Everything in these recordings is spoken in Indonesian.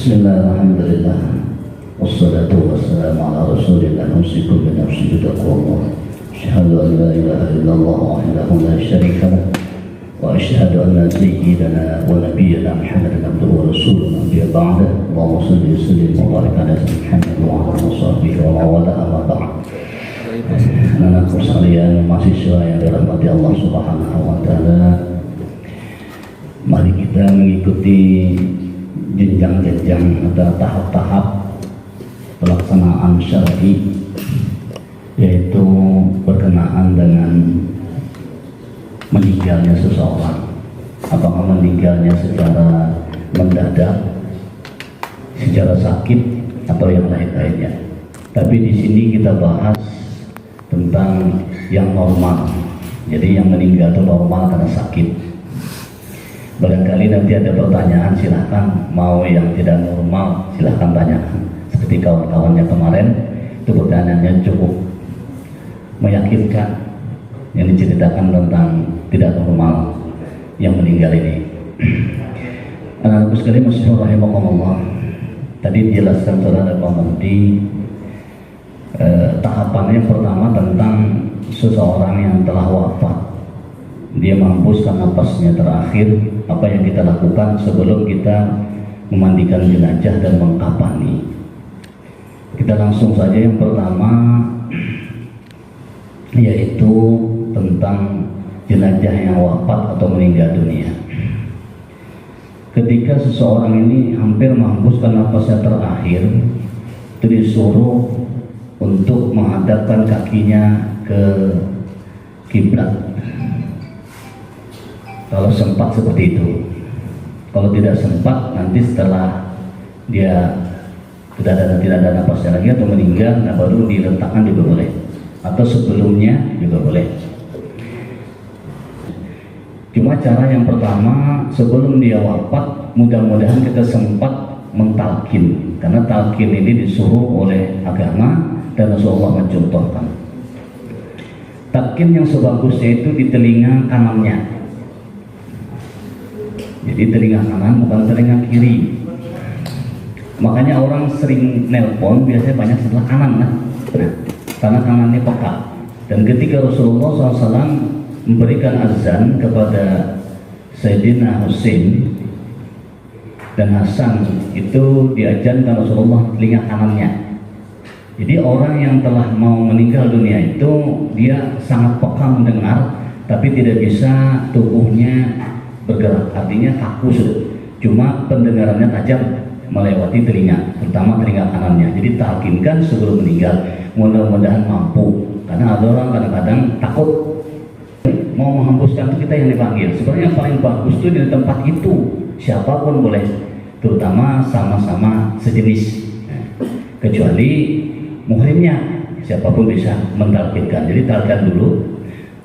Bismillah, alhamdulillah, wassalatu wassalamu ala rasulillah, usikum bi nafsi bitaqwallah. Asyhadu an la ilaha illallah wahdahu la syarika lah, wa asyhadu anna sayyidana wa nabiyyana Muhammadan abduhu wa rasuluhu nabiyya ba'da. Allahumma shalli wa sallim wa barik ala Muhammad wa ala sahbihi wa man wala amma ba'd. Anak-anakku sekalian, mahasiswa yang dirahmati Allah Subhanahu wa taala, mari kita mengikuti jenjang-jenjang atau tahap-tahap pelaksanaan syar'i, yaitu berkenaan dengan meninggalnya seseorang, apakah meninggalnya secara mendadak, secara sakit, atau yang lain-lainnya. Tapi di sini kita bahas tentang yang normal. Jadi yang meninggal itu normal karena sakit. Barangkali nanti ada pertanyaan, silahkan. Mau yang tidak normal, silahkan tanyakan. Seperti kawan-kawannya kemarin, itu pertanyaannya cukup meyakinkan, yang diceritakan tentang tidak normal yang meninggal ini. Anak-anakku sekalian, muslimin rahimakumullah, tadi dijelaskan saudara Pak Mudi, tahapannya yang pertama tentang seseorang yang telah wafat. Dia menghembuskan napasnya terakhir, apa yang kita lakukan sebelum kita memandikan jenazah dan mengkafani. Kita langsung saja yang pertama, yaitu tentang jenazah yang wafat atau meninggal dunia. Ketika seseorang ini hampir menghembuskan napasnya terakhir, itu disuruh untuk menghadapkan kakinya ke kiblat. Kalau sempat seperti itu. Kalau tidak sempat, nanti setelah dia tidak ada napasnya lagi atau meninggal, nah baru diletakkan juga boleh, atau sebelumnya juga boleh. Cuma cara yang pertama, sebelum dia wafat, mudah-mudahan kita sempat mentalkin, karena talkin ini disuruh oleh agama dan Rasulullah mencontohkan. Talkin yang sebagusnya itu di telinga kanannya. Jadi telinga kanan bukan telinga kiri. Makanya orang sering nelpon biasanya banyak sebelah kanan, nah, karena kanannya peka. Dan ketika Rasulullah SAW memberikan azan kepada Sayyidina Husain dan Hasan, itu diajankan Rasulullah telinga kanannya. Jadi orang yang telah mau meninggal dunia itu dia sangat peka mendengar, tapi tidak bisa tubuhnya bergerak, artinya kaku sudah. Cuma pendengarannya tajam melewati telinga, terutama telinga kanannya. Jadi talkinkan sebelum meninggal, mudah-mudahan mampu. Karena ada orang kadang-kadang takut mau menghembuskan, itu kita yang dipanggil. Sebenarnya yang paling bagus itu di tempat itu, siapapun boleh, terutama sama-sama sejenis, kecuali muhrimnya, siapapun bisa mentalkinkan. Jadi talkan dulu.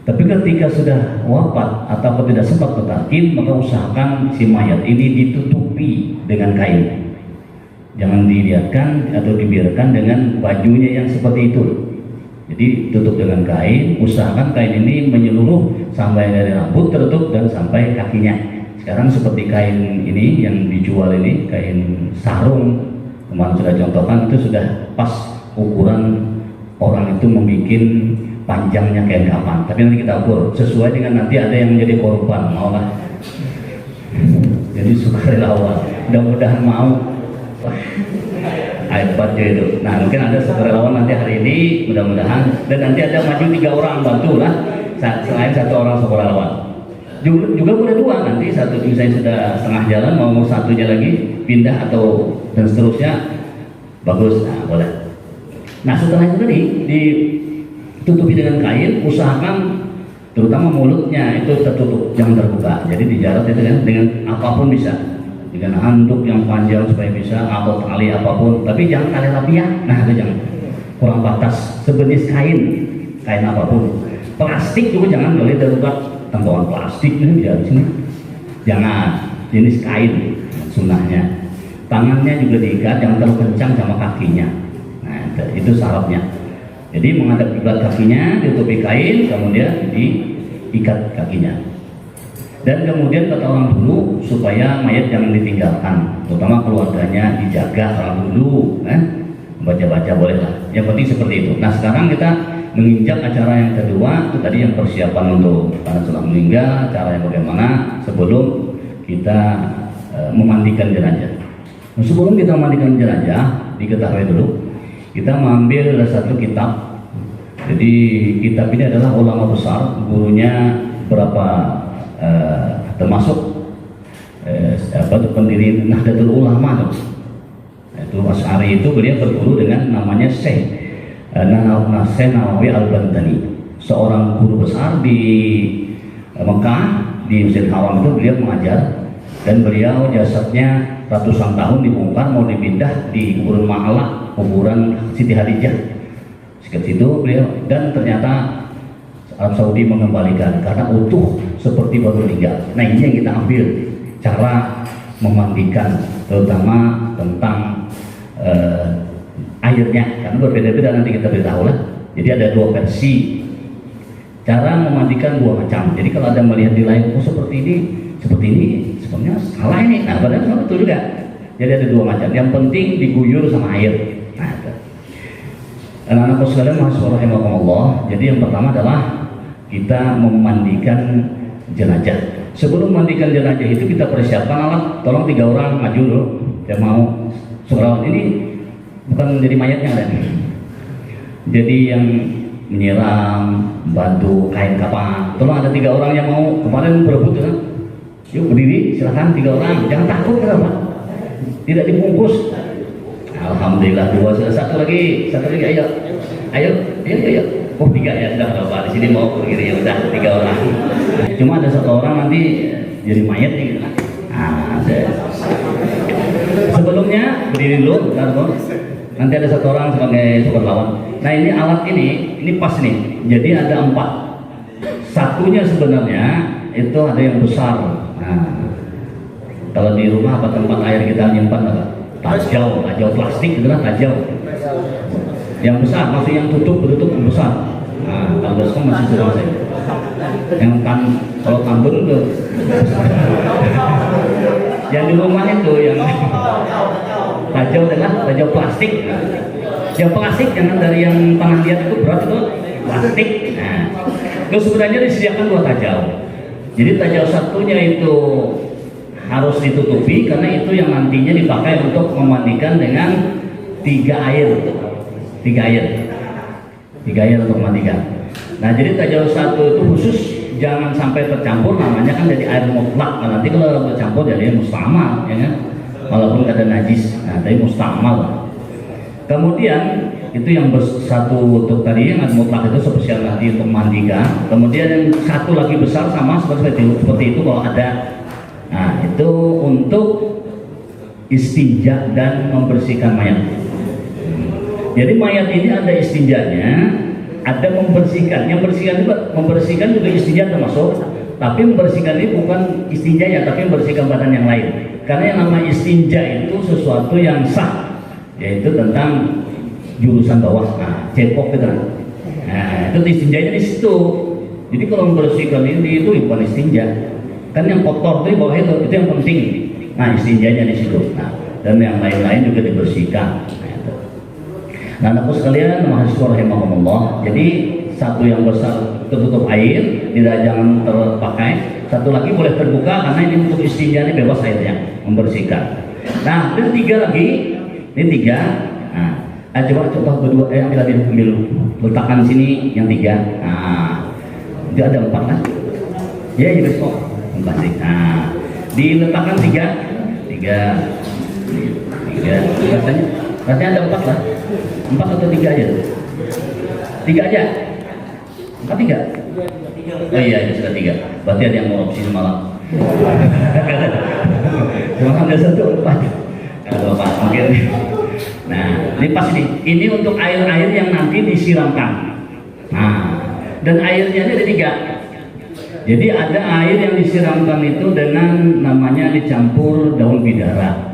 Tapi ketika sudah wafat atau tidak sempat bertalkin, maka usahakan si mayat ini ditutupi dengan kain. Jangan dilihatkan atau dibiarkan dengan bajunya yang seperti itu. Jadi tutup dengan kain, usahakan kain ini menyeluruh sampai dari rambut tertutup dan sampai kakinya. Sekarang seperti kain ini yang dijual ini, kain sarung, kemarin sudah contohkan, itu sudah pas ukuran orang itu membuat panjangnya kain kapan. Tapi nanti kita ukur sesuai dengan nanti ada yang menjadi korban, maulah. Jadi sukarelawan, mudah-mudahan mau. Hebat itu. Nah mungkin ada sukarelawan nanti hari ini, mudah-mudahan, dan nanti ada maju 3 orang bantu lah, selain 1 orang sukarelawan. Juga boleh 2, nanti satu misalnya sudah setengah jalan mau satunya lagi pindah atau dan seterusnya, bagus, nah boleh. Nah setelah itu tadi ditutupi dengan kain, usahakan terutama mulutnya itu tertutup, jangan terbuka. Jadi dijarat itu kan dengan apapun bisa, dengan handuk yang panjang supaya bisa, atau tali apapun, tapi jangan tali rapiah. Nah itu jangan, kurang batas. Sejenis kain apapun. Plastik juga jangan, boleh terbuka. Tembakan plastik ini di sini, jangan. Jenis kain sunnahnya. Tangannya juga diikat, jangan terlalu kencang sama kakinya. Nah itu syaratnya. Jadi menghadap kiblat kakinya, ditutupi kain, kemudian diikat kakinya. Dan kemudian kata orang dulu supaya mayat jangan ditinggalkan, terutama keluarganya dijaga orang dulu, baca-baca boleh lah. Yang penting seperti itu. Nah sekarang kita menginjak acara yang kedua, itu tadi yang persiapan untuk karena setelah meninggal, cara yang bagaimana sebelum kita memandikan jenazah. Nah, sebelum kita memandikan jenazah, diketahui dulu, kita mengambil satu kitab. Jadi kitab ini adalah ulama besar, gurunya berapa termasuk pendiri Nahdlatul Ulama tuh. Itu Asy'ari itu beliau berguru dengan namanya Syekh Nawawi Al-Bantani, seorang guru besar di Mekah, di Masjidil Haram itu beliau mengajar, dan beliau jasadnya ratusan tahun dibongkar mau dipindah di kuburan Ma'ala, kuburan Siti Hadijah. Sekitar situ beliau, dan ternyata Arab Saudi mengembalikan karena utuh seperti baru meninggal. Nah ini yang kita ambil cara memandikan, terutama tentang airnya, karena berbeda-beda nanti kita beritahu lah. Jadi ada dua versi cara memandikan, dua macam. Jadi kalau ada melihat di lain, oh seperti ini, sebenarnya salah ini. Nah padahal sama betul juga. Jadi ada dua macam. Yang penting diguyur sama air. Nah itu. Anak-anakku sekalian, mahasiswa rahimakumullah. Jadi yang pertama adalah kita memandikan jenazah. Sebelum memandikan jenazah itu kita persiapkan alat. Tolong 3 orang maju dulu. Saya mau surat ini bukan menjadi mayatnya kan? Jadi yang menyiram, bantu kain kapan. Tolong ada 3 orang yang mau kemarin berebut kan? Yuk berdiri, silakan 3 orang. Jangan takut kenapa? Tidak dibungkus. Alhamdulillah 2, satu lagi, ayo. Oh 3 ya, sudah Bapak di sini mau berdiri ya udah 3 orang. Cuma ada 1 orang nanti jadi mayat nih. Nah, sebelumnya berdiri dulu, nanti ada 1 orang sebagai sukarelawan. Nah ini alat ini pas nih. Jadi ada 4. Satunya sebenarnya itu ada yang besar. Nah, kalau di rumah apa tempat air kita nyimpan apa? Tajau plastik itulah tajau. Yang besar, masih yang tutup yang besar. Nah, kalau besar masih sudah saya. Yang kalau tambun itu. Yang di rumah itu yang tajau adalah tajau plastik. Yang plastik jangan dari yang tangan lihat itu berat itu plastik. Nah, itu sebenarnya disediakan 2 tajau. Jadi tajau satunya itu harus ditutupi karena itu yang nantinya dipakai untuk memandikan dengan 3 air. 3 air untuk memandikan. Nah jadi tajau satu itu khusus jangan sampai tercampur, namanya kan jadi air mutlak. Nah, nanti kalau tercampur jadi mustamal, ya kan? Walaupun ada najis, nah tapi mustamal. Kemudian itu yang satu untuk tadi yang mutlak itu spesial nanti untuk memandikan. Kemudian yang satu lagi besar sama seperti itu kalau ada. Nah itu untuk istinja dan membersihkan mayat. Jadi mayat ini ada istinjanya, ada membersihkan. Yang membersihkan juga istinja termasuk. Tapi membersihkan ini bukan istinjanya, tapi membersihkan badan yang lain. Karena yang nama istinja itu sesuatu yang sah, yaitu tentang jurusan bawah, cepok gitu. Nah itu istinjanya di situ. Jadi kalau membersihkan ini itu bukan istinja. Kan yang kotor itu di bawah itu yang penting. Nah istinjanya di situ. Nah, dan yang lain-lain juga dibersihkan. Nah, anakku sekalian, mahasiswa rahimahumullah. Jadi satu yang besar tertutup air, tidak jangan terpakai. Satu lagi boleh terbuka karena ini untuk istinja ini bebas airnya, membersihkan. Nah, dan 3 lagi, ini 3. Nah, coba berdua ambil letakkan sini yang 3. Nah, itu ada 4 kan? Ya, ya besok 4 sih. Nah, diletakkan 3. Rasanya ada 4 lah. 4 atau 3 aja? 3 aja? 4 3? Oh iya, ini sudah 3. Berarti ada yang mau opsi malam. Cuma ada 1 4. Kalau Pak mungkin. Nah, ini pas nih. Ini untuk air-air yang nanti disiramkan. Nah, dan airnya ini ada 3. Jadi ada air yang disiramkan itu dengan namanya dicampur daun bidara.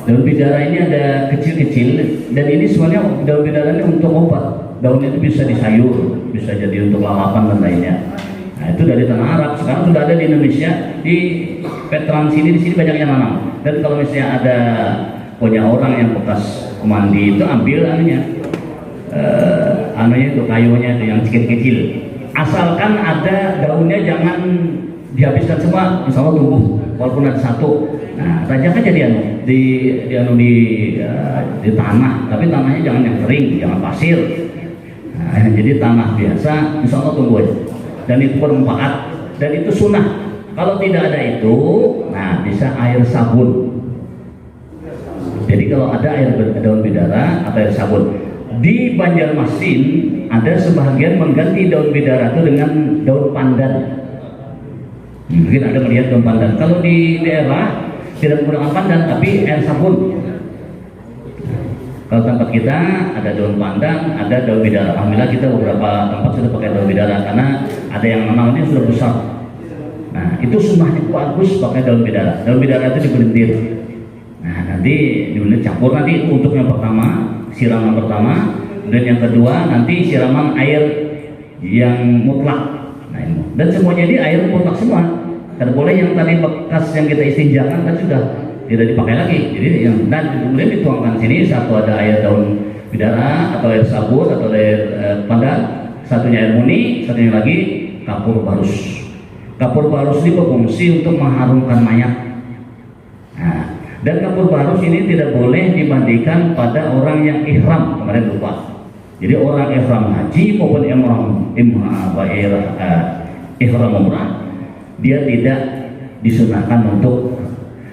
Daun bidara ini ada kecil-kecil, dan ini sebenarnya daun bidara ini untuk obat. Daunnya itu bisa di sayur, bisa jadi untuk lalapan dan lainnya. Nah, itu dari tanah Arab. Sekarang sudah ada di Indonesia, di Veteran sini, di sini banyak yang nanam. Dan kalau misalnya ada punya orang yang bekas mandi itu ambil anunya itu kayunya itu yang kecil-kecil. Asalkan ada daunnya, jangan dihabiskan semua, insya Allah tumbuh walaupun ada satu. Nah, raja kan jadi di tanah, tapi tanahnya jangan yang kering, jangan pasir. Nah, jadi tanah biasa, insya Allah tumbuh aja. Dan itu bermanfaat, dan itu sunnah. Kalau tidak ada itu, nah bisa air sabun. Jadi kalau ada air daun bidara atau air sabun. Di Banjarmasin ada sebagian mengganti daun bidara itu dengan daun pandan. Mungkin ada melihat daun pandan. Kalau di daerah tidak menggunakan pandan, tapi air sabun. Kalau tempat kita ada daun pandan, ada daun bidara. Alhamdulillah kita beberapa tempat sudah pakai daun bidara karena ada yang memang ini sudah besar. Nah, itu sunnahnya bagus pakai daun bidara. Daun bidara itu dibelintir. Nah, nanti dibelintir campur nanti untuk yang pertama, siraman pertama, dan yang kedua nanti siraman air yang mutlak. Nah, ini. Dan semuanya ini air mutlak semua. Tidak boleh yang tadi bekas yang kita istinjakan kan sudah tidak dipakai lagi. Jadi yang dan kemudian dituangkan sini, satu ada air daun bidara atau air sabun atau air pandan, satunya air muni, satunya lagi kapur barus. Kapur barus ini berfungsi untuk mengharumkan mayat. Nah, dan kapur barus ini tidak boleh dimandikan pada orang yang ihram, kemarin lupa. Jadi orang ihram haji maupun ihram umrah, dia tidak disunahkan untuk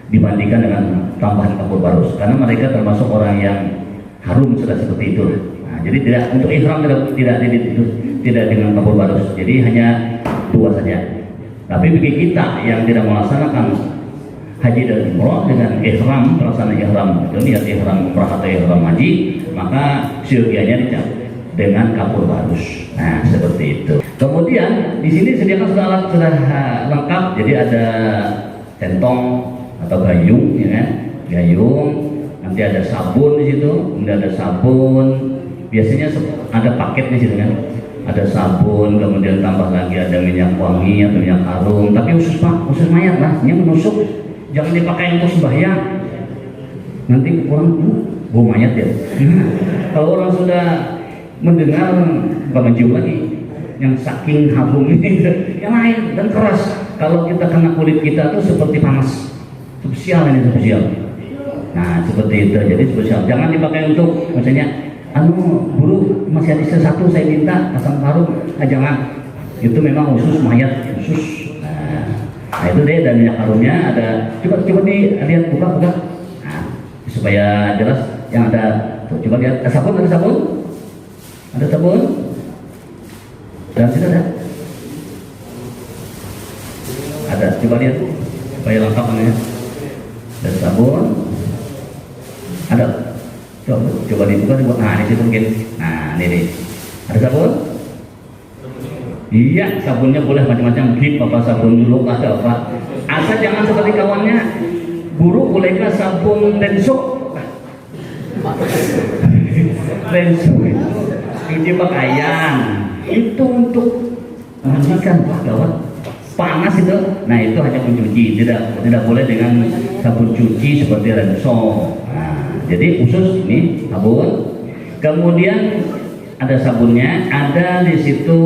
dimandikan dengan tambahan kapur barus, karena mereka termasuk orang yang harum sudah seperti itu. Nah, jadi tidak untuk ihram tidak dengan kapur barus. Jadi hanya dua saja. Tapi bagi kita yang tidak melaksanakan haji dan umroh dengan ihram, pelaksanaan ihram, itu niat ihram umrah atau ihram haji, maka siogianya dicap dengan kapur barus. Nah, seperti itu. Kemudian di sini sediakan sudah lengkap. Jadi ada centong atau gayung, ya kan? Gayung. Nanti ada sabun di situ. Kemudian ada sabun. Biasanya ada paket di situ kan. Ada sabun, kemudian tambah lagi ada minyak wangi atau minyak harum. Tapi khusus mayat lah, ini menusuk. Jangan dipakai untuk sembahyang. Nanti orang bau mayat ya. Kalau orang sudah mendengar, bukan mencium lagi. Yang saking harum ini, yang lain dan keras. Kalau kita kena kulit kita tuh seperti panas. Spesial ini spesial. Nah seperti itu, jadi spesial. Jangan dipakai untuk misalnya. Guru masih ada satu saya minta pasang harum, jangan. Itu memang khusus mayat khusus. Nah itu deh, dan minyak harumnya ada. Coba lihat buka. Nah, supaya jelas yang ada. Tuh, coba lihat sabun, ada sabun. Dan sini ada. Coba lihat supaya lengkap ya. Ada sabun. Ada. Coba dibuka. Nah, di situ mungkin. Nah, ini. Ada sabun? Iya, sabunnya boleh macam-macam. Gip apa sabun dulu ada apa. Asal jangan seperti kawannya. Guru bolehkah sabun Renso? Renso itu cuci pakaian. Itu untuk mandikan, gawat. Panas itu. Nah, itu hanya mencuci. Tidak boleh dengan sabun cuci seperti Renso. Nah, jadi khusus ini sabun. Kemudian ada sabunnya, ada di situ.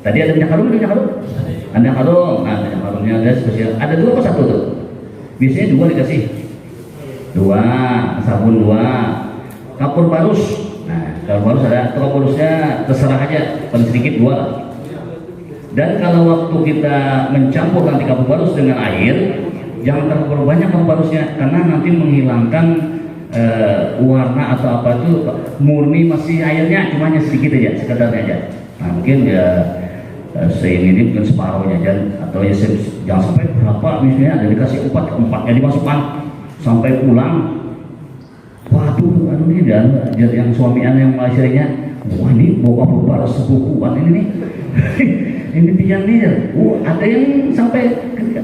Tadi ada minyak harum. Ada minyak harum. Nah, minyak harumnya ada spesial. Ada dua apa satu tuh? Biasanya dua dikasih. Dua, sabun dua. Kapur barus. Nah, kapur barus ada. Kapur barusnya terserah aja, paling sedikit dua. Dan kalau waktu kita mencampur nanti kapur barus dengan air, jangan terlalu banyak kapur barusnya, karena nanti menghilangkan warna atau apa itu murni masih airnya, cuma hanya sedikit aja, sekedarnya aja. Nah mungkin ya ini mungkin separuhnya aja, atau ya jangan sampai berapa, misalnya ada dikasih empatnya dimasukkan sampai pulang. Waduh, ini dan yang suami anak yang Malaysianya, wah ini bawa kapur barus sebukuan ini nih. Ini pian nih, ada yang sampai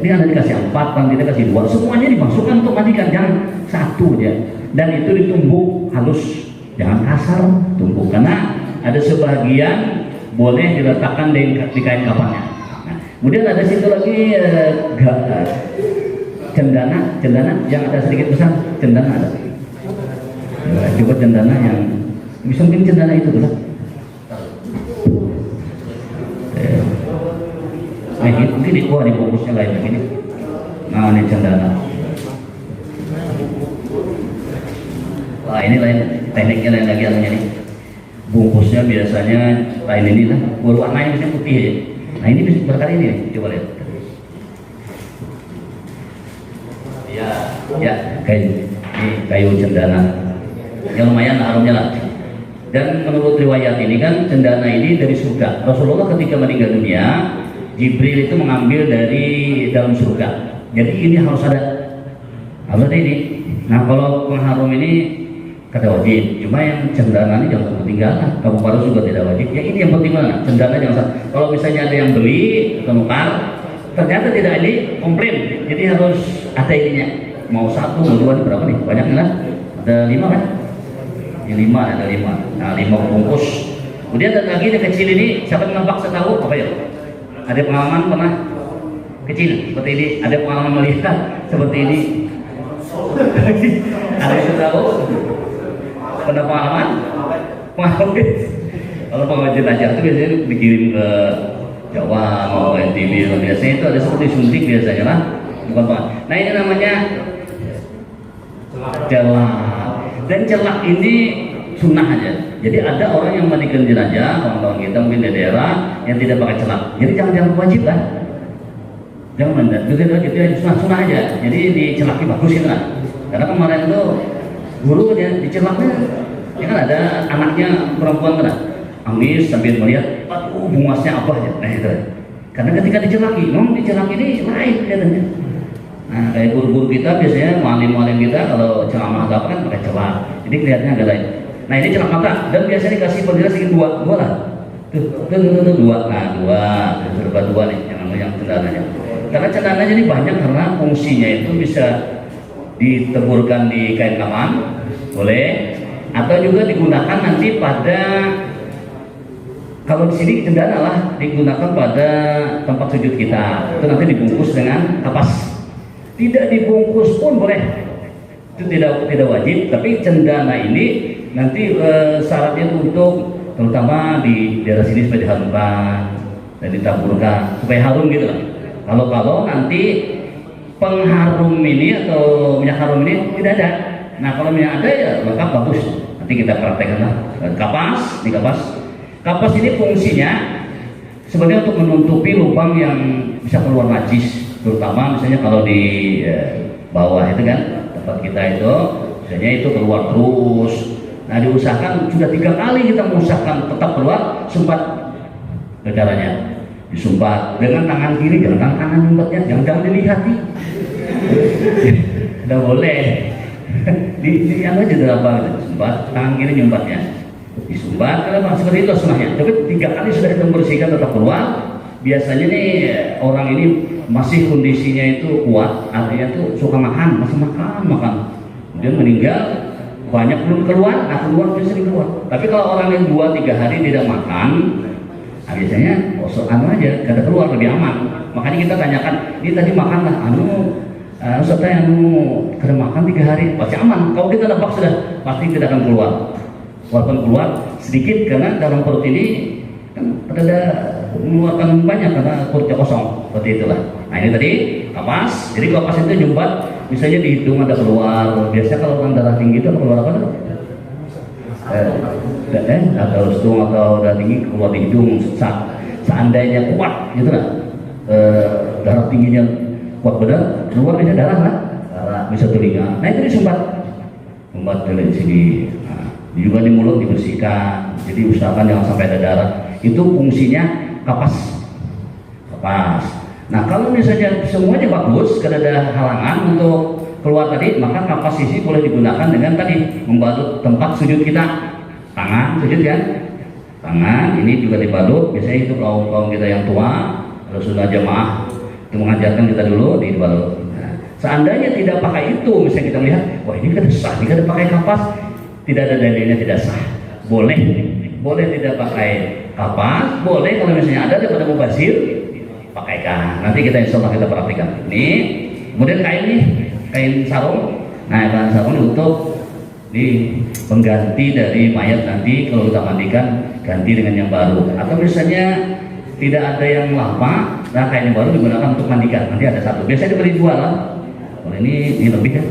dia ada dikasih 4, nanti dikasih 2, semuanya dimasukkan untuk mandikan, jangan satu aja. Dan itu ditumbuk halus, jangan kasar, tumbuk. Karena ada sebagian boleh diletakkan di kain kafannya. Nah, kemudian ada situ lagi cendana yang ada sedikit besar, cendana ada. Nah, coba cendana yang bisa mungkin cendana itu tuh. Nah, mungkin di bungkusnya lain begini. Nah, ini cendana. Wah, ini lain tekniknya, lain lagi anunya nih. Bungkusnya biasanya lain ini lah, warnanya biasanya putih ya. Nah, ini bisa berkali ini, coba lihat. Ya, kayu cendana. Yang lumayan aromnya lah. Dan menurut riwayat ini kan cendana ini dari surga. Rasulullah ketika meninggal dunia, Jibril itu mengambil dari dalam surga. Jadi ini harus ada ini. Nah, kalau pengharum ini kata wajib, cuma yang cendana ini jangan ketinggalan. Kamu baru juga tidak wajib. Ya ini yang penting mana? Cendana jangan. Kalau misalnya ada yang beli atau nukar, ternyata tidak ini komplain. Jadi harus ada ininya. Mau satu, mau dua, ini berapa nih? Banyak kan? Ada 5 kan? Ini 5, ada 5. Nah, 5 bungkus. Kemudian ada lagi yang kecil ini, siapa yang nampak setahu apa ya? Ada pengalaman pernah kecil seperti ini? Ada pengalaman melihat seperti ini? Ada yang tahu? Pernah pengalaman? Kalau pengalaman jenazah itu biasanya dikirim ke Jawa mau ke NTB. Biasanya itu ada seperti suntik biasanya lah. Bukan pengalaman. Nah, ini namanya celak. Dan celak ini sunnah aja. Jadi ada orang yang mandikan jenazah, kawan-kawan kita mungkin di daerah yang tidak pakai celak. Jadi jangan wajib lah. Jangan mandi. Jadi itu sunnah aja. Jadi dicelaki bagus gitu kan. Karena kemarin itu guru dia dicelaknya, ya kan ada anaknya perempuan kan, angis sambil melihat, aduh bungasnya apa ya. Nah itu. Karena ketika dicelaki, dicelaki ini lain kelihatannya. Nah, kayak guru-guru kita biasanya, mualim-mualim kita kalau ceramah atau apa kan pakai celak. Jadi kelihatannya agak lain. Nah, ini celak mata dan biasanya dikasih penjelasan sedikit dua lah. Tuh, dua. Nah, serba dua nih yang cendananya. Karena cendananya ini banyak karena fungsinya itu bisa diteburkan di kain kafan, boleh, atau juga digunakan nanti pada, kalau di sini cendana lah digunakan pada tempat sujud kita. Itu nanti dibungkus dengan kapas. Tidak dibungkus pun boleh, itu tidak wajib. Tapi cendana ini nanti syaratnya untuk terutama di daerah sini supaya diharumkan dan ditaburkan supaya harum gitu lah. Kalau nanti pengharum ini atau minyak harum ini tidak ada. Nah, kalau minyak ada ya lengkap bagus. Nanti kita praktekkan lah. Kapas ini fungsinya sebenarnya untuk menutupi lubang yang bisa keluar najis. Terutama misalnya kalau di bawah itu kan tempat kita itu misalnya itu keluar terus. Nah, diusahakan sudah 3 kali kita mengusahakan tetap keluar, sumbat caranya. Disumbat dengan tangan kiri, jangan tangan nyumbatnya, jangan dilihat nih. Tidak boleh. Di aja berapa sumbat, tangan kiri nyumbatnya. Disumbat, kenapa? Seperti itu sunnahnya. Tapi 3 kali sudah kita membersihkan tetap keluar. Biasanya nih orang ini masih kondisinya itu kuat, artinya tuh suka makan, masih makan. Kemudian meninggal, banyak belum keluar, nah keluar bisa keluar. Tapi kalau orang yang 2-3 hari tidak makan, nah biasanya aja, kada keluar lebih aman. Makanya kita tanyakan, ini tadi makan lah, Ustaz kada makan 3 hari, pasti aman. Kalau kita nebak sudah, pasti tidak akan keluar. Walaupun keluar sedikit karena dalam perut ini kan ada mengeluarkan banyak karena perutnya kosong, seperti itulah. Nah, ini tadi kapas. Jadi kapas itu nyumbat, misalnya di hidung ada keluar. Biasanya kalau orang darah tinggi itu keluar apa tuh? Atau stung atau darah tinggi keluar di hidung. Seandainya kuat, gitu lah. Darah tingginya kuat benar, keluar bisa darah lah. Darah bisa telinga. Nah, itu disumbat dari sini. Nah, juga di mulut dibersihkan. Jadi usahakan jangan sampai ada darah. Itu fungsinya kapas. Nah, kalau misalnya semuanya bagus, karena ada halangan untuk keluar tadi, maka kapas ini boleh digunakan dengan tadi membalut tempat sujud kita. Tangan sujud kan? Tangan ini juga dibalut. Biasanya itu kaum kita yang tua, kalau sudah jamaah itu mengajarkan kita dulu dibalut. Nah, seandainya tidak pakai itu, misalnya kita melihat, wah ini kada sah, ini kada pakai kapas, tidak ada dalilnya tidak sah. Boleh boleh tidak pakai kapas, boleh kalau misalnya ada daripada mubazir pakaikan. Nanti kita insya Allah kita praktikan. Ini kemudian kain nih, kain sarung. Nah, kain sarung untuk di pengganti dari mayat nanti kalau kita mandikan ganti dengan yang baru. Atau misalnya tidak ada yang lama, nah kain yang baru digunakan untuk mandikan. Nanti ada satu. Biasanya diberi dua lah. Kalau ini lebih kan?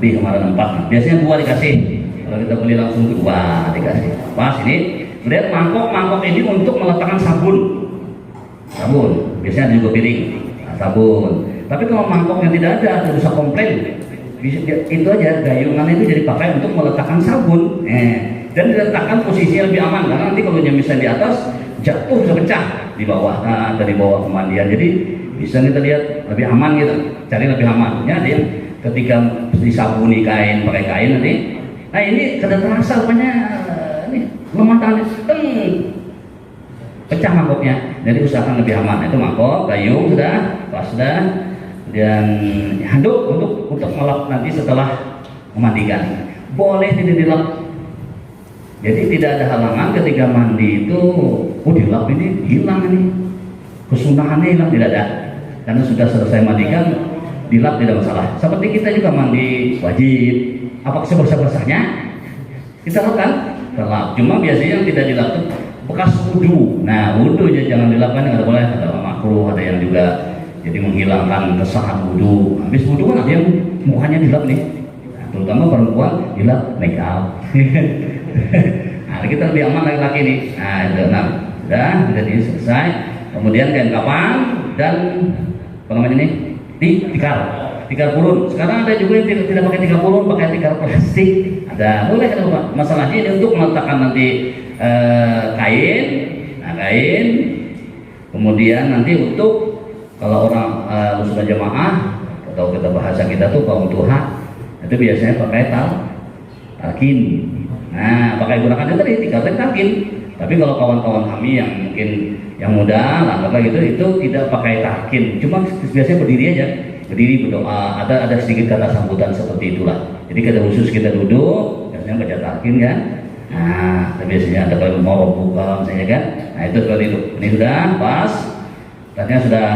Lebih kemarin 4. Biasanya 2 dikasih. Kalau kita beli langsung 2 dikasih. Pas ini. Kemudian mangkok ini untuk meletakkan sabun. Sabun. Biasanya ada juga piring. Nah, sabun. Tapi kalau mangkoknya tidak ada bisa komplain. Itu aja gayungan itu jadi pakai untuk meletakkan sabun. Dan diletakkan posisinya lebih aman karena nanti kalau misalnya di atas jatuh bisa pecah di bawah. Nah, dari bawah pemandian. Jadi bisa kita lihat lebih aman gitu. Cari lebih aman. Ya, dia ketika disabuni kain pakai kain nanti. Nah ini kada terasa rupanya ini lemah tangan. Pecah mangkoknya. Jadi usahakan lebih aman. Itu mangkok, gayung sudah, pas sudah. Dan handuk untuk melap nanti setelah memandikan. Boleh tidak dilap. Jadi tidak ada halangan ketika mandi itu, dilap ini hilang ini. Kesunahannya hilang, tidak ada. Karena sudah selesai mandikan, dilap tidak masalah. Seperti kita juga mandi wajib. Apakah sebesar-besarnya? Kita lakukan, lap. Cuma biasanya yang tidak dilap itu bekas wudhu. Nah, wudhu jangan dilapkan, nggak boleh. Ada makruh, ada yang juga jadi menghilangkan kesalahan wudhu. Habis wudhu kan ada yang mukanya dilap nih. Nah, terutama perempuan dilap make up. Nah, kita lebih aman laki-laki nih. Nah, itu sudah ini selesai. Kemudian kain kapan dan apa namanya ini? Tikar purun. Sekarang ada juga yang tidak pakai tikar purun, pakai tikar plastik. Ada, boleh kan Pak? Masalahnya ini untuk meletakkan nanti kain. Nah, kain. Kemudian nanti untuk kalau orang usul jamaah atau kita bahasa kita tuh kaum tuha itu biasanya pakai talqin. Nah, pakai gunakan itu tadi talqin. Tapi kalau kawan-kawan kami yang mungkin yang muda lah gitu itu tidak pakai talqin. Cuma biasanya berdiri aja, berdiri berdoa. Ada sedikit kata sambutan seperti itulah. Jadi kita khusus kita duduk, biasanya baca talqin kan. Nah, biasanya ada kalau mau buka misalnya kan. Nah, itu seperti itu. Ini sudah pas. Tadinya sudah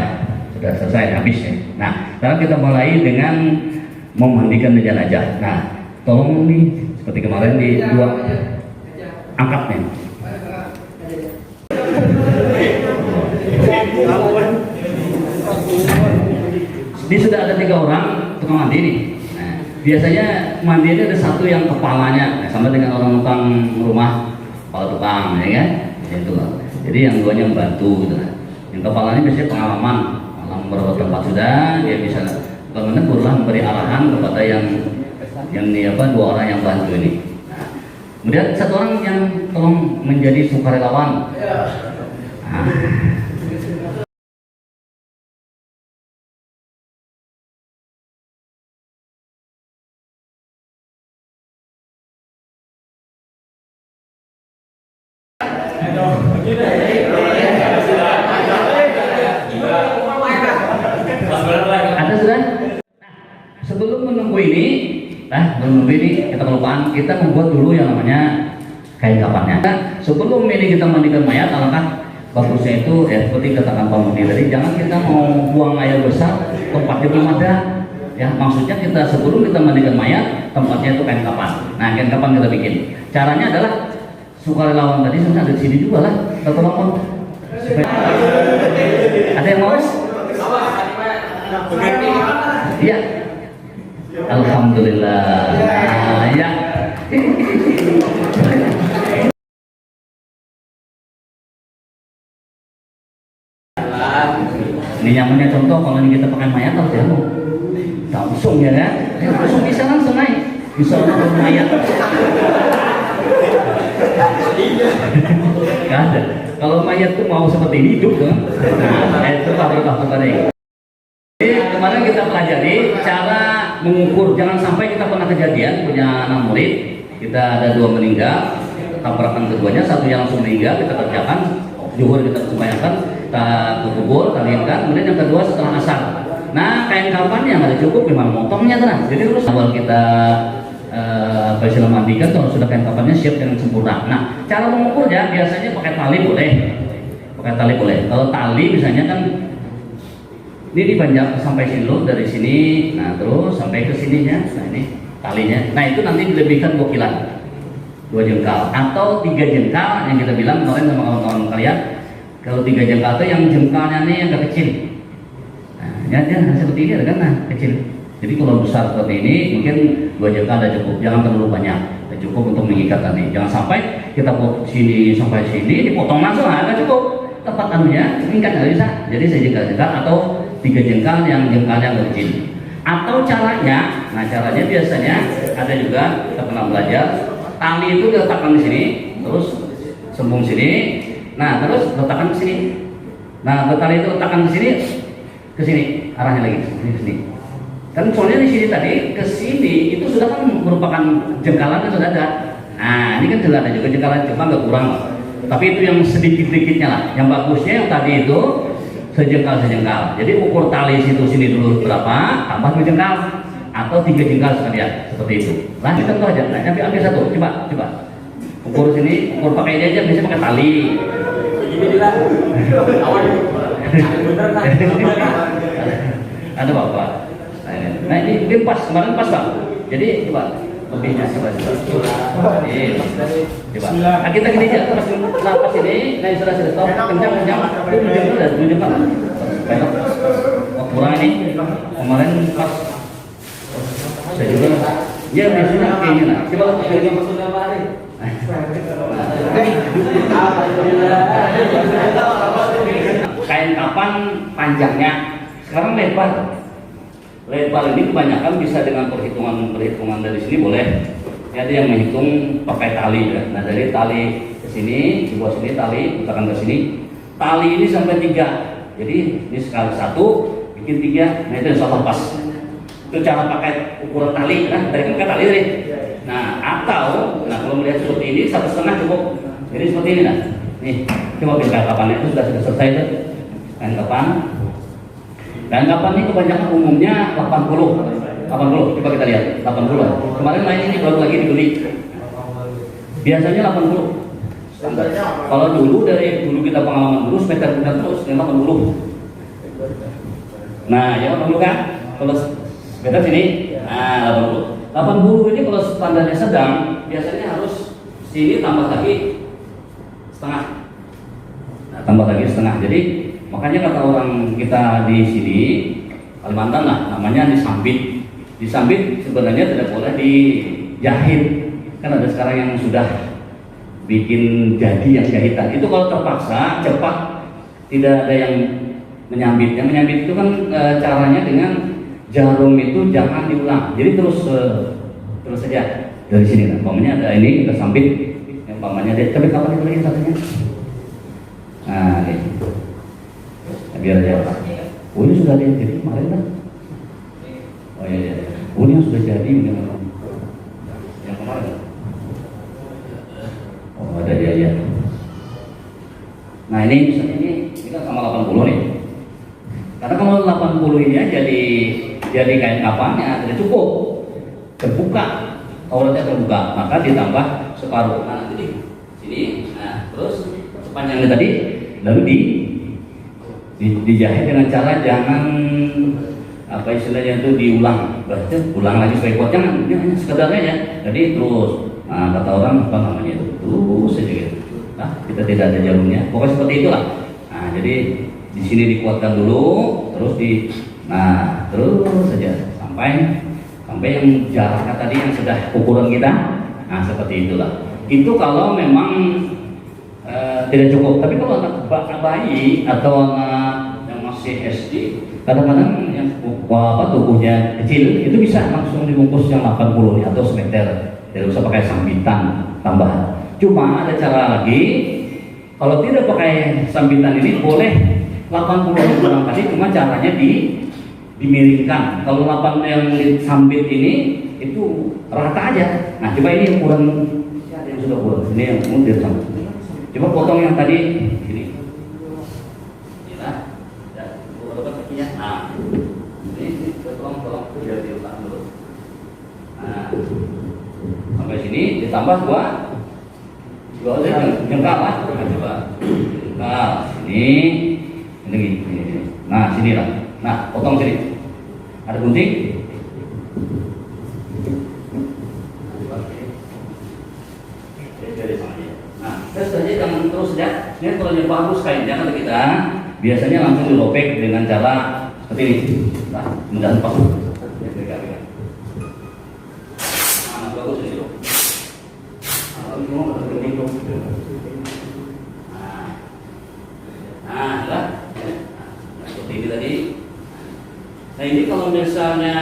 selesai habis ya. Nah, sekarang kita mulai dengan memandikan jenazah. Nah, tolong nih seperti kemarin di dua angkat nih. Ini sudah ada 3 orang tukang mandi nih. Nah, biasanya mandi ini ada satu yang kepalanya, sama dengan orang tukang rumah, kepala tukang, ya kan? Itu lah. Jadi yang duanya membantu gitu lah. Yang kepalanya biasanya pengalaman beberapa tempat sudah dia bisa menegur lah memberi arahan kepada yang 2 orang yang bantu ini. Nah, kemudian 1 orang yang tolong menjadi sukarelawan. Nah, ada sudah. Sebelum menunggu ini, kita kelupaan, kita membuat dulu yang namanya kain kapannya. Nah, sebelum ini kita mandikan mayat, alangkah bagusnya itu ya seperti katakan Pak Mudi tadi, jangan kita mau buang air besar, tempatnya belum ada. Ya, maksudnya kita sebelum kita mandikan mayat, tempatnya itu kain kapan. Nah, kain kapan kita bikin. Caranya adalah sukarelawan tadi sebenarnya ada di sini juga lah. Kita tolong ada yang mau? Iya. Alhamdulillah. Nah, ya. Ini nyamannya contoh kalau ini kita pakai mayat harus ya langsung ya kan? Langsung bisa langsung naik. Bisa langsung mayat. Gak ada. Kalau mayat tuh mau seperti ini hidup kan? Nah, itu faktor tadi. Jadi kemarin kita pelajari cara mengukur, jangan sampai kita pernah kejadian punya 6 murid, kita ada 2 meninggal, tabrakan keduanya, satu yang langsung meninggal kita kerjakan, zuhur kita sembahyangkan, kita kubur, kaliankan, kemudian yang kedua setelah asar. Nah, kain kapan yang ada cukup gimana motongnya terus. Jadi terus awal kita istilah mandikan kalau sudah kain kapannya siap dengan sempurna. Nah, cara mengukurnya biasanya pakai tali boleh. Pakai tali boleh. Kalau tali misalnya kan ini dipanjang sampai sini loh, dari sini, nah terus sampai ke sininya. Nah ini talinya. Nah itu nanti dilebihkan 2 kilan, 2 jengkal atau 3 jengkal yang kita bilang kemarin sama kawan-kawan kalian. Kalau 3 jengkal itu yang jengkalnya nih yang agak kecil. Nah, ya seperti ini ada kan, nah kecil. Jadi kalau besar seperti ini mungkin 2 jengkal ada cukup, jangan terlalu banyak, cukup untuk mengikat tadi. Jangan sampai kita sini sampai sini dipotong langsung, nggak cukup. Tempat anunya mengikat nggak bisa. Jadi sejengkal-jengkal atau 3 jengkal yang jengkalnya agak kecil. Atau caranya, nah caranya biasanya ada juga kita pernah belajar, tali itu diletakkan di sini, terus sembung sini, nah terus letakkan ke sini. Nah tali itu letakkan ke sini arahnya lagi ke sini. Kan soalnya di sini tadi ke sini itu sudah kan merupakan jengkalan yang sudah ada. Nah ini kan sudah ada juga jengkalan, cuma nggak kurang. Tapi itu yang sedikit-sedikitnya lah. Yang bagusnya yang tadi itu sejengkal. Jadi ukur tali sini dulu berapa, tambah 2 jengkal atau 3 jengkal sekalian, seperti itu. Nah kita contoh aja. Nah, ambil satu, coba. Ukur sini, ukur pakai ini aja, biasanya pakai tali. Ada apa? Nah ini mungkin pas, kemarin pas Bang. Jadi coba lebihnya coba. Coba. Nah, kita gini aja, pas napas ini, nah sudah stop, kencang, itu dan 7 jengkal. Kurang ini, kemarin pas. Saya juga, ya biasanya kayak gini lah. Coba yang maksudnya apa hari? Kain kapan panjangnya? Sekarang lebar. Lebar ini kebanyakan bisa dengan perhitungan dari sini boleh. Ada yang menghitung pakai tali ya. Nah dari tali ke sini, di bawah sini tali, letakkan ke sini. Tali ini sampai 3. Jadi ini sekali 1, bikin 3. Nah itu insya Allah pas. Itu cara pakai ukuran tali, nah dari pakai tali tadi. Nah atau, nah kalau melihat seperti ini 1,5 cukup. Jadi seperti ini nah. Nih, coba kain kapan itu sudah selesai tuh. Kain kapan. Dan kapan ini kebanyakan umumnya 80, coba kita lihat 80. Kemarin lain ini baru lagi dibeli. Biasanya 80. Kalau dulu kita pengalaman dulu meter terus 80. Nah ya 80 kan? Kalau meter sini, nah 80. 80 ini kalau standarnya sedang biasanya harus sini tambah lagi setengah. Nah, tambah lagi setengah. Jadi makanya kata orang kita di sini Kalimantan lah, namanya disambit. Disambit sebenarnya tidak boleh dijahit. Kan ada sekarang yang sudah bikin jadi yang jahitan. Itu kalau terpaksa cepat, tidak ada yang menyambit. Yang menyambit itu kan caranya dengan jarum itu jangan diulang. Jadi terus saja dari sini. Umpamanya ada ini kita sambit. Umpamanya dia tapi kapan itu lagi satunya? Nah, ini. Biar aja. Oh ini sudah ada yang jadi kemarin kan? Oh iya. Oh ini yang sudah jadi yang kemarin. Oh ada ya. Nah ini misalnya ini kan sama 80 nih. Karena kalau 80 ini aja jadi kain kapannya tidak cukup, terbuka, auratnya terbuka, maka ditambah separuh. Nah jadi sini, nah terus sepanjangnya tadi lalu dijahit dengan cara jangan apa istilahnya itu diulang, berarti ulang lagi supaya kuat, jangan, ini hanya sekedarnya ya. Jadi terus, nah kata orang apa namanya itu terus saja gitu. Nah kita tidak ada jarumnya, pokoknya seperti itulah. Nah jadi di sini dikuatkan dulu, terus terus saja sampai yang jaraknya tadi yang sudah ukuran kita. Nah seperti itulah. Itu kalau memang tidak cukup. Tapi kalau anak bayi atau anak yang masih SD, kadang-kadang yang tubuhnya kecil itu bisa langsung dibungkus yang 80 atau semeter. Tidak usah pakai sambitan tambahan. Cuma ada cara lagi. Kalau tidak pakai sambitan ini boleh 80 kurang tadi, cuma caranya dimiringkan. Kalau 8 yang sambit ini itu rata aja. Nah coba ini ukuran yang sudah ukuran. Ini yang mundur sama. Coba potong yang tadi ini. Nah, ini tolong biar diulang dulu. Nah, sini ditambah dua jengkal lah. Nah, coba jengkal ini. Nah sini lah. Nah potong sini. Ada gunting. Nah terus saja jangan terus ya. Ini kalau yang bagus kainnya kan kita biasanya langsung dirobek dengan cara seperti ini. Nah mudah pas. Nah bagus ini loh. Nah, lah. Seperti ini tadi. Nah ini kalau misalnya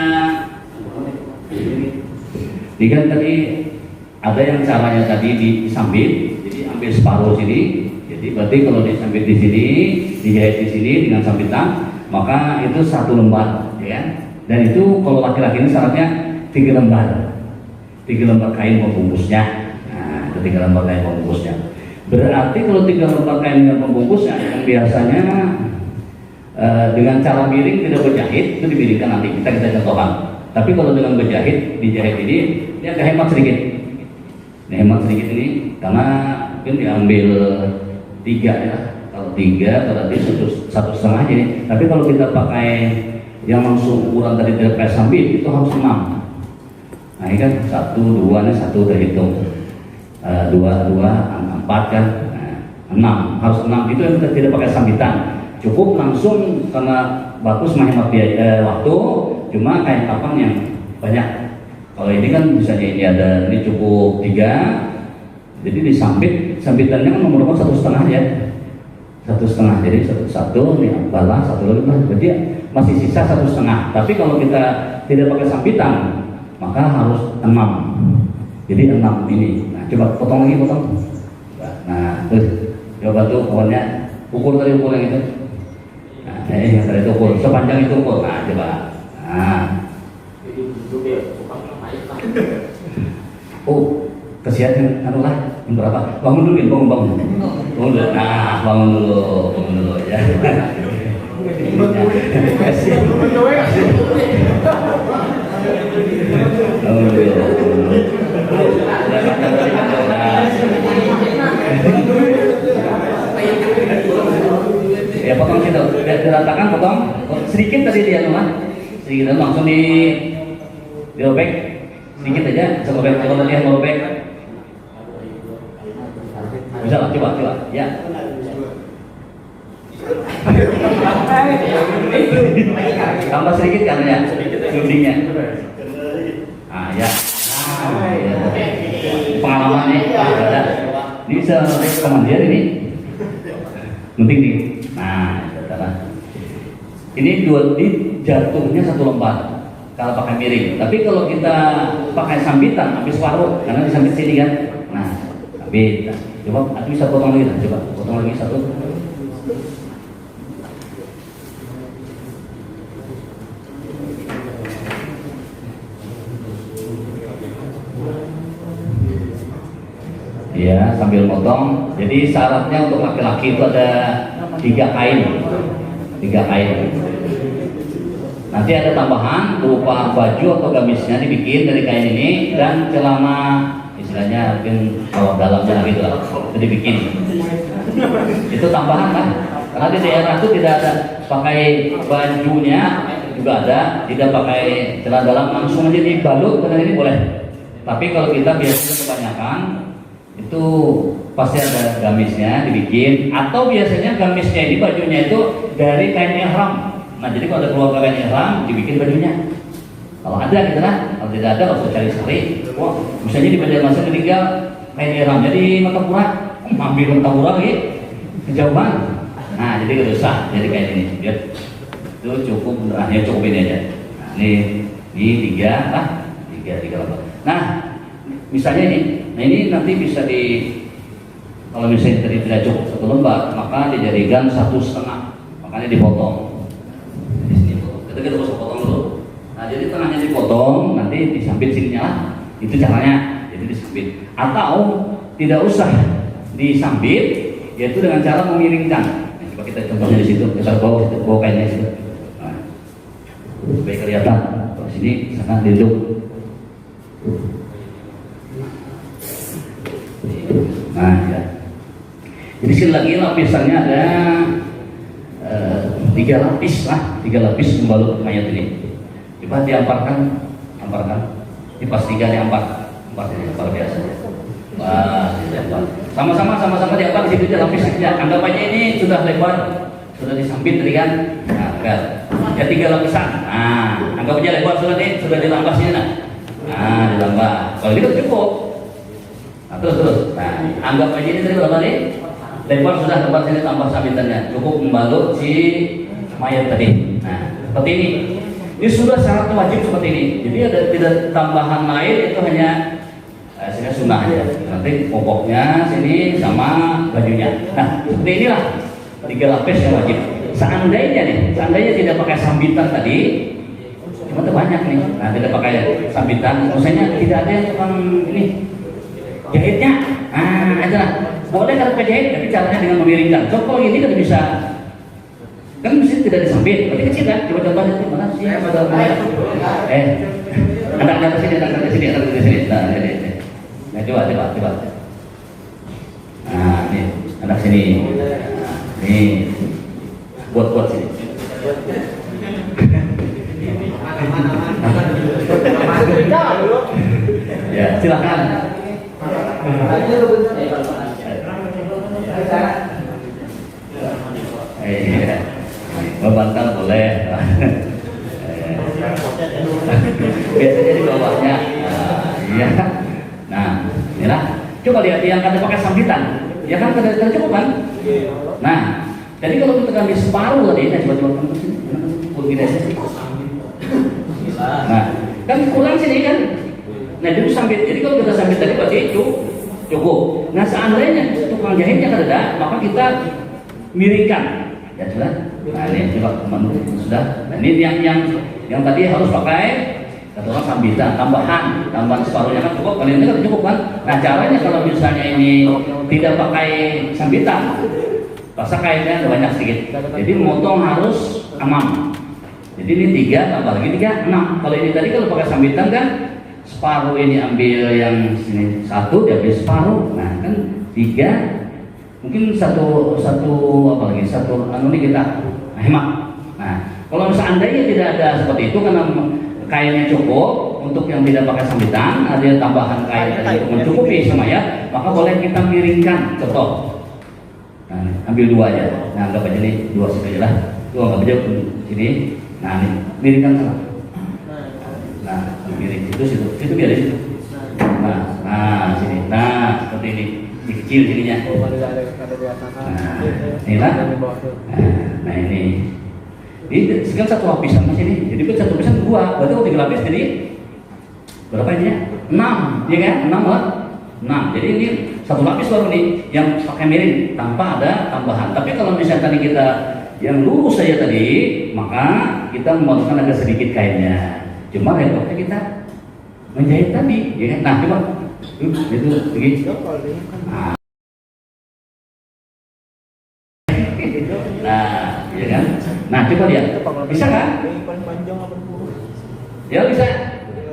ini kan tadi ada yang caranya tadi disambit, jadi ambil separuh sini. Jadi berarti kalau disambit di sini, dijahit di sini dengan sambitan, maka itu 1 lembar, ya. Dan itu kalau laki-laki ini syaratnya 3 lembar, 3 lembar kain pembungkusnya. Nah, itu 3 lembar kain pembungkusnya. Berarti kalau 3 lembar kain dengan pembungkusnya, yang biasanya dengan cara miring tidak berjahit, itu dimiringkan nanti kita contohkan. Tapi kalau dengan berjahit, dijahit ini dia agak hemat sedikit. Ini hemat sedikit ini karena mungkin diambil 3 ya. Kalau 3 berarti 1,5 aja nih. Tapi kalau kita pakai yang langsung ukuran tadi tidak pakai sambit itu harus 6. Nah ini kan 1, 2 nih 1 udah hitung. 2, 4 kan. Nah, 6 harus 6 itu yang tidak pakai sambitan. Cukup langsung karena bagus menghemat biaya waktu. Cuma kain kapan yang banyak. Kalau ini kan misalnya ini ada ini cukup 3, jadi sambitannya kan nomor 1,5 ya, 1,5. Jadi 1 ini balah 1 lagi lah, berarti masih sisa 1,5. Tapi kalau kita tidak pakai sambitan, maka harus 6. Jadi 6 ini. Nah coba potong lagi potong. Nah terus coba tuh kawannya ukur tadi ukur yang itu. Nah yang tadi itu ukur sepanjang itu ukur. Nah coba. Nah. Oh, kesian anu lah, yang berapa? Bangun dulu, bangun dulu. Nah, bangun dulu ya. Bangun dulu. Ya potong situ, diratakan potong sedikit tadi dia mah, sedikit langsung dirobek sedikit aja, coba lihat merobek. Bisa lah, coba ya. Tambah sedikit kan ya, guntingnya. Ah ya. Pengalaman nih, ada. Ini bisa komandir ini. Gunting nih. Nah, ini jatuhnya 1 lembar kalau pakai miring. Tapi kalau kita pakai sambitan habis separuh karena disambit sini kan. Nah, sambit. Coba aku bisa potong lagi, coba potong lagi 1. Ya, sambil potong. Jadi syaratnya untuk laki-laki itu ada 3 kain. 3 kain. Nanti ada tambahan berupa baju atau gamisnya dibikin dari kain ini dan celana istilahnya mungkin bawah dalamnya gitu lah, itu dibikin. Itu tambahan kan? Karena di daerah itu tidak ada pakai bajunya juga ada, tidak pakai celana dalam langsung aja dibalut dengan ini boleh. Tapi kalau kita biasanya kebanyakan itu pasti ada gamisnya dibikin atau biasanya gamisnya ini bajunya itu dari kain ihram. Nah jadi kalau ada keluarga kain ihram dibikin bajunya. Kalau ada gitu lah, kalau tidak ada harus cari-cari. Wah, misalnya di Banjarmasin meninggal kain ihram jadi Martapura, ambil Martapura lagi kejauhan. Nah jadi gak usah jadi kain ini. Lihat itu cukup beneran ya, cukup ini aja. Nah, ini 3 lah, 3 lembar. Nah misalnya ini, nah ini nanti bisa kalau misalnya tadi tidak cukup 1 lembar, maka dijadikan 1,5, makanya dipotong. Di sini potong. Kita bisa potong dulu. Nah jadi tengahnya dipotong, nanti disambit sininya lah. Itu caranya, jadi disambit. Atau tidak usah disambit, yaitu dengan cara memiringkan. Nah, coba kita contohnya di situ, kita bawa kainnya di situ. Nah, supaya kelihatan. Kalau sini, sana duduk. Nah, ya. Jadi sekali lagi lapisannya ada 3 lapis lah, 3 lapis membalut mayat ini. Coba diamparkan, Ini pas 3 diampar, biasa. Wah, diampar. Sama-sama diampar di situ aja lapisnya. Anggap aja ini sudah lebar, sudah disambit tadi kan. Nah, kan. Ya 3 lapisan. Nah, anggap aja lebar sudah dilambah sini nah. Nah, dilambah. Kalau ini kan cukup. Nah, terus. Nah, anggap aja ini tadi berapa nih? Lebar sudah tempat sini tambah sambitannya. Cukup membalut si mayat tadi. Nah, seperti ini. Ini sudah syarat wajib seperti ini. Jadi ada tidak tambahan lain, itu hanya sini sunnah aja. Nanti pokoknya sini sama bajunya. Nah, seperti inilah 3 lapis yang wajib. Seandainya tidak pakai sambitan tadi, cuma banyak nih. Nah, tidak pakai sambitan, misalnya tidak ada yang tukang ini jahitnya. Nah, itu lah. Boleh kalau pakai jahit, tapi caranya dengan memiringkan. So, kalau ini kan bisa. Kan mesin tidak disambit, tapi kecil kan? Coba itu mana sih? Anak sini. Nah, ini. Nah, coba. Nah, ini anak sini. Nah, ini buat sini. Ya, silakan. Membantal boleh. Biasanya di bawahnya. Iya. Nah, inilah. Coba lihat yang kada pakai sambitan. Ya kan kada cukup kan? Nah, jadi kalau kita ambil separuh tadi, coba ke sini. Begini aja sih. Nah, kan kurang sini kan? Nah, itu sambit. Jadi kalau kita sambit tadi berarti itu cukup. Nah, seandainya tukang jahitnya kada ada, maka kita miringkan. Ya sudah. Nah, ini coba teman sudah. Nah, ini yang tadi harus pakai katakan sambitan, tambahan separuhnya kan cukup. Kalau ini kan cukup kan. Nah, caranya kalau misalnya ini tidak pakai sambitan, rasa kainnya banyak sedikit. Jadi motong harus amam. Jadi ini 3 tambah lagi 3, 6. Kalau ini tadi kalau pakai sambitan kan separuh ini ambil yang sini 1, diambil separuh. Nah, kan 3. Mungkin satu ini kita hemat. Nah, kalau seandainya tidak ada seperti itu karena kainnya cukup untuk yang tidak pakai sambitan, ada tambahan kain tadi untuk mencukupi semayat, maka boleh kita miringkan contoh. Nah, ambil 2 aja. Nah, anggap aja nih 2 saja lah. 2 anggap aja sini. Nah, ini miringkan salah. Nah, miring itu biar di situ. Nah, sini. Nah, seperti ini. Kecil sininya. Nah, inilah. Nah, ini sekarang 1 lapisan mas ini. Jadi 1 lapisan 2. Berarti kalau 3 lapis jadi berapa ini? 6, ya kan? 6 lah. 6. Jadi ini 1 lapis baru nih yang pakai miring tanpa ada tambahan. Tapi kalau misalnya tadi kita yang lurus saja tadi, maka kita memasukkan agak sedikit kainnya. Cuma repotnya kita menjahit tadi, ya kan? Nah, coba. Itu begitu. Nah, ya kan? Nah, coba lihat. Bisa kan? Ya bisa.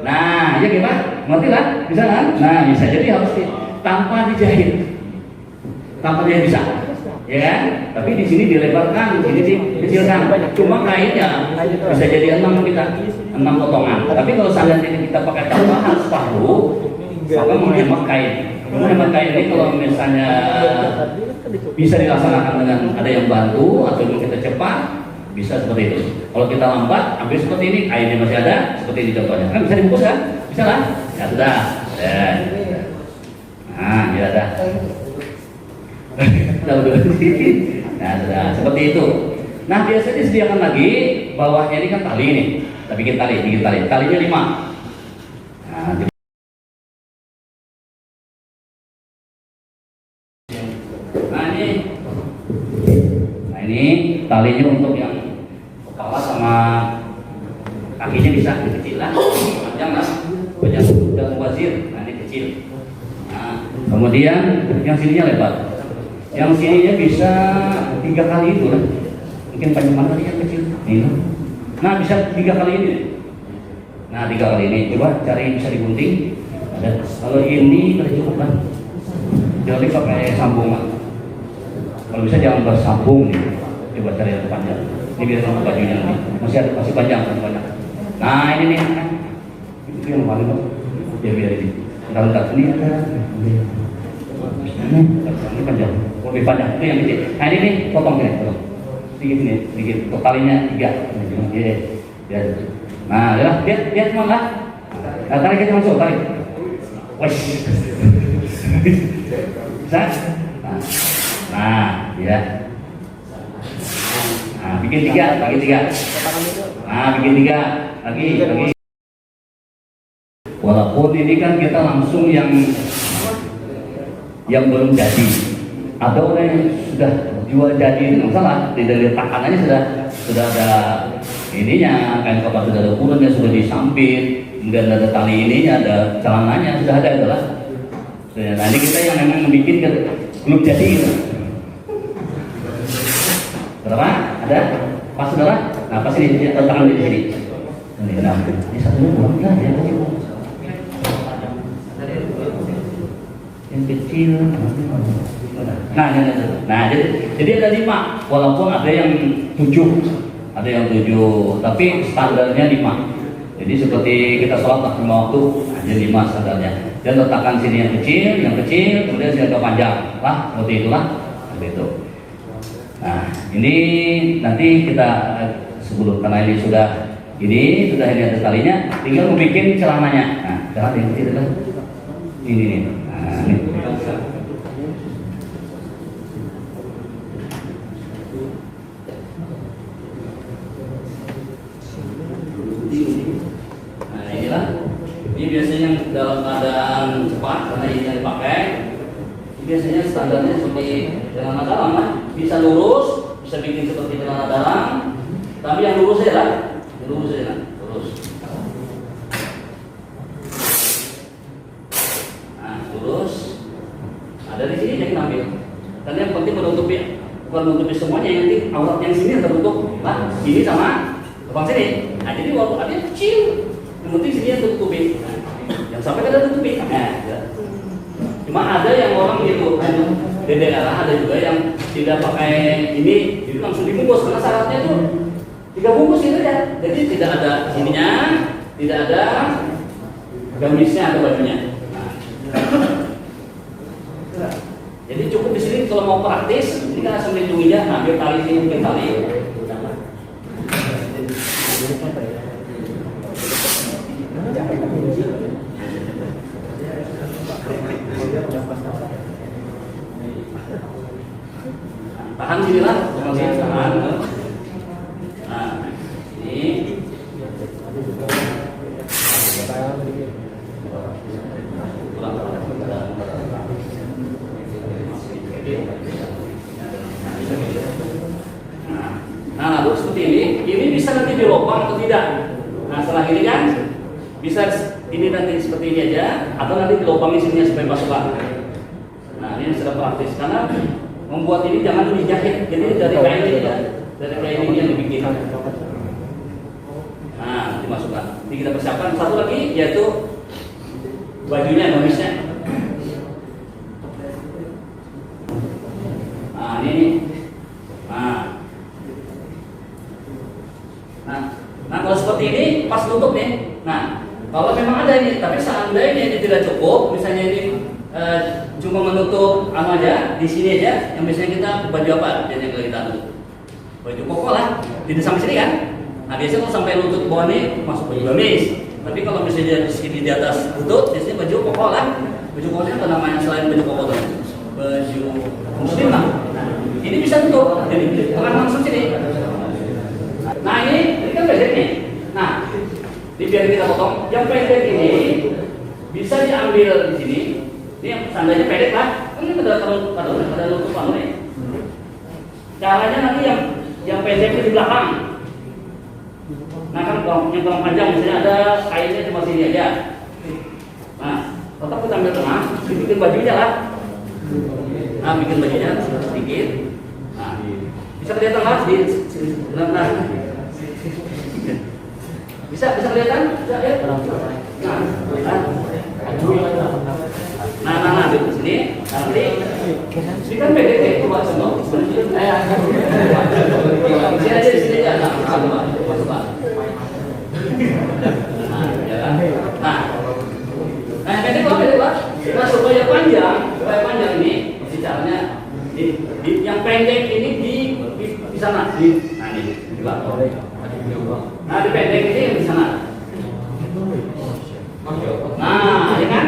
Nah, ya gimana? Ngerti kan? Bisa kan? Nah, bisa. Jadi harus tanpa dijahit. Tanpa dijahit bisa. Ya kan? Tapi di sini dilebarkan, di sini dikecilkan. Cuma kainnya bisa jadi 6 kita, 6 potongan. Tapi kalau seandainya kita pakai tambahan separuh, maka menghemat kain. Menghemat kain ini kalau misalnya bisa dilaksanakan dengan ada yang bantu atau kita cepat, bisa seperti itu. Kalau kita lambat, ambil seperti ini, kainnya masih ada, seperti ini contohnya. Kan bisa dibungkus kan? Bisa lah? Ya sudah. Ya. Nah, ya ada. Nah, sudah seperti itu. Nah, biasanya disediakan lagi bawahnya ini kan tali nih. Kita bikin tali. Talinya 5. Nah, ini talinya untuk yang kepala sama kakinya bisa kecil lah, panjang lah, panjang mubazir. Nah, ini kecil. Nah, kemudian yang sininya lebar. Yang sininya bisa 3 kali itu lah. Mungkin panjang mana tadi yang kecil? Ini. Nah, bisa 3 kali ini. Nah, 3 kali ini. Coba cari bisa digunting. Ada. Kalau ini sudah cukup kan? Jadi pakai sambungan. Kalau bisa jangan bersambung nih. Coba cari yang panjang. Ini biar sama bajunya nih. Masih panjang, masih banyak. Nah ini nih. Itu yang paling biar ini. Bentar ini ada. Ini panjang. Lebih panjang. Itu yang kecil. Nah ini nih potong nih. Sedikit nih, sedikit. Totalnya 3. Ya. Nah, lihat semua lah. Nah, tarik kita masuk, tarik. Wes. Bisa? Nah, ya. Nah, bikin 3. Nah, bikin 3. Lagi. Walaupun ini kan kita langsung yang belum jadi. Ada orang yang sudah jual jadi, itu masalah. Dari takanannya sudah ada ininya, kain kapas sudah ada ukurnya, sudah disampit, kemudian ada tali ininya, ada celananya, sudah ada adalah. Nah ini kita yang memang membuat belum jadi gitu. Berapa? Ada? Pas saudara? Nah pas ini tangan di sini. Ini kenapa? Ini satu buang lah ya. Yang kecil. Nah, jadi ada 5, walaupun ada yang 7, tapi standarnya 5. Jadi seperti kita sholat 5 waktu, hanya 5 standarnya. Dan letakkan sini yang kecil, kemudian sini agak panjang, lah seperti itulah, seperti itu. Nah, ini nanti kita sebelum karena ini sudah ini ada talinya, tinggal membuat celananya. Nah, celana yang kecil kan, ini nih. Nah, ini. Ini biasanya dalam keadaan cepat karena ini yang dipakai. Biasanya standarnya seperti celana dalam lah, bisa lurus, bisa bikin seperti celana dalam, tapi yang lurus saja lah, lurus. Nah, lurus. Nah, dari sini jangan ambil. Karena yang penting bukan menutupi semuanya, yang penting aurat yang sini yang tertutup. Nah, ini sama depan sini. Nah, jadi walaupun ada kecil, yang penting sini yang tertutupi. Yang sampai kada tutupi. Nah, ya. Cuma ada yang orang gitu, di daerah ada juga yang tidak pakai ini, itu langsung dibungkus karena syaratnya itu 3 bungkus itu ya. Jadi tidak ada ininya, tidak ada gamisnya atau bajunya. Nah. Jadi cukup di sini kalau mau praktis, ini kan asal melindunginya, nah biar tali ini mungkin tali. Tahan sini lah, tahan. Nah, ini. Nah, lalu seperti ini bisa nanti dilopang atau tidak. Nah, setelah ini kan bisa ini nanti seperti ini aja, atau nanti dilopangin sini supaya masuk lah. Nah, ini sudah praktis karena membuat ini jangan dijahit, jadi dari kain ini ya, dari kain ini yang dibikin. Nah, dimasukkan. Jadi kita persiapkan satu lagi yaitu bajunya, gamisnya. Nah, ini. Nah, kalau seperti ini pas tutup nih. Nah, kalau memang ada ini, tapi seandainya ini tidak cukup, misalnya ini cuma menutup aja di sini aja, yang biasanya kita baju apa? Biasanya kalau kita baju koko lah, tidak sampai sini kan? Nah, biasanya kalau sampai lutut bawah nih masuk baju gamis. Tapi kalau misalnya di sini di atas lutut, biasanya baju koko lah. Baju koko itu apa namanya selain baju koko tuh? Baju muslim lah. Nah, ini bisa tutup, jadi tangan langsung sini. Nah, ini kan pendek nih. Nah, ini biar kita potong. Yang pendek ini bisa diambil di sini. Ini tandanya pendek lah, kan ini ada lutupan nih. Caranya nanti yang pendek di belakang. Nah kan yang kurang panjang misalnya ada kainnya cuma sini aja. Nah, tetap kita ambil tengah, bikin bajunya lah. Nah, bikin bajunya sedikit. Nah, bisa kelihatan lah di nah. Bisa kelihatan? Bisa ya? Nah, di sini nanti Sini aja, sini aja. Masuk Pak. Nah, pendek Pak. Nah, supaya panjang ini, caranya yang pendek ini di sana. Nah, ini di Pak. Nah, di pendek ini yang di sana. Nah, ya kan?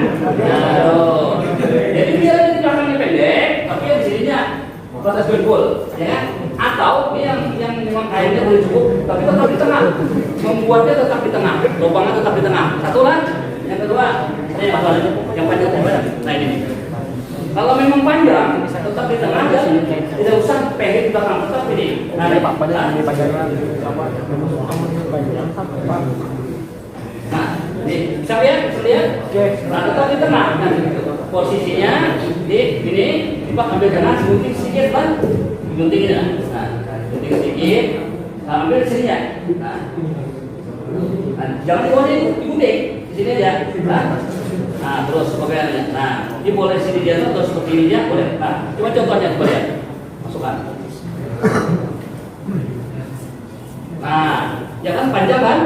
Jadi biar di belakangnya pendek, tapi yang di sininya batas dengkul, ya kan? Atau ini yang memang kainnya boleh cukup, tapi tetap di tengah. Membuatnya tetap di tengah, lubangnya tetap di tengah. Satu lah. Yang kedua, ini yang panjang. Nah ini. Kalau memang panjang, tetap di tengah dan tidak usah pendek di belakang, tetap ini. Nah, ini panjangnya apa? Nah, ini bisa lihat? Nah, tetap di tengah. Nah, posisinya di ini, Pak ambil tengah, gunting sedikit kan? Gunting ini. Nah, gunting sedikit. Nah, ambil di sini ya. Nah, jangan digunting, di sini aja. Nah, terus pakaiannya. Nah, ini boleh sini dia atau seperti ini dia boleh. Nah, coba contohnya coba ya. Masukkan. Nah, ya kan panjang kan?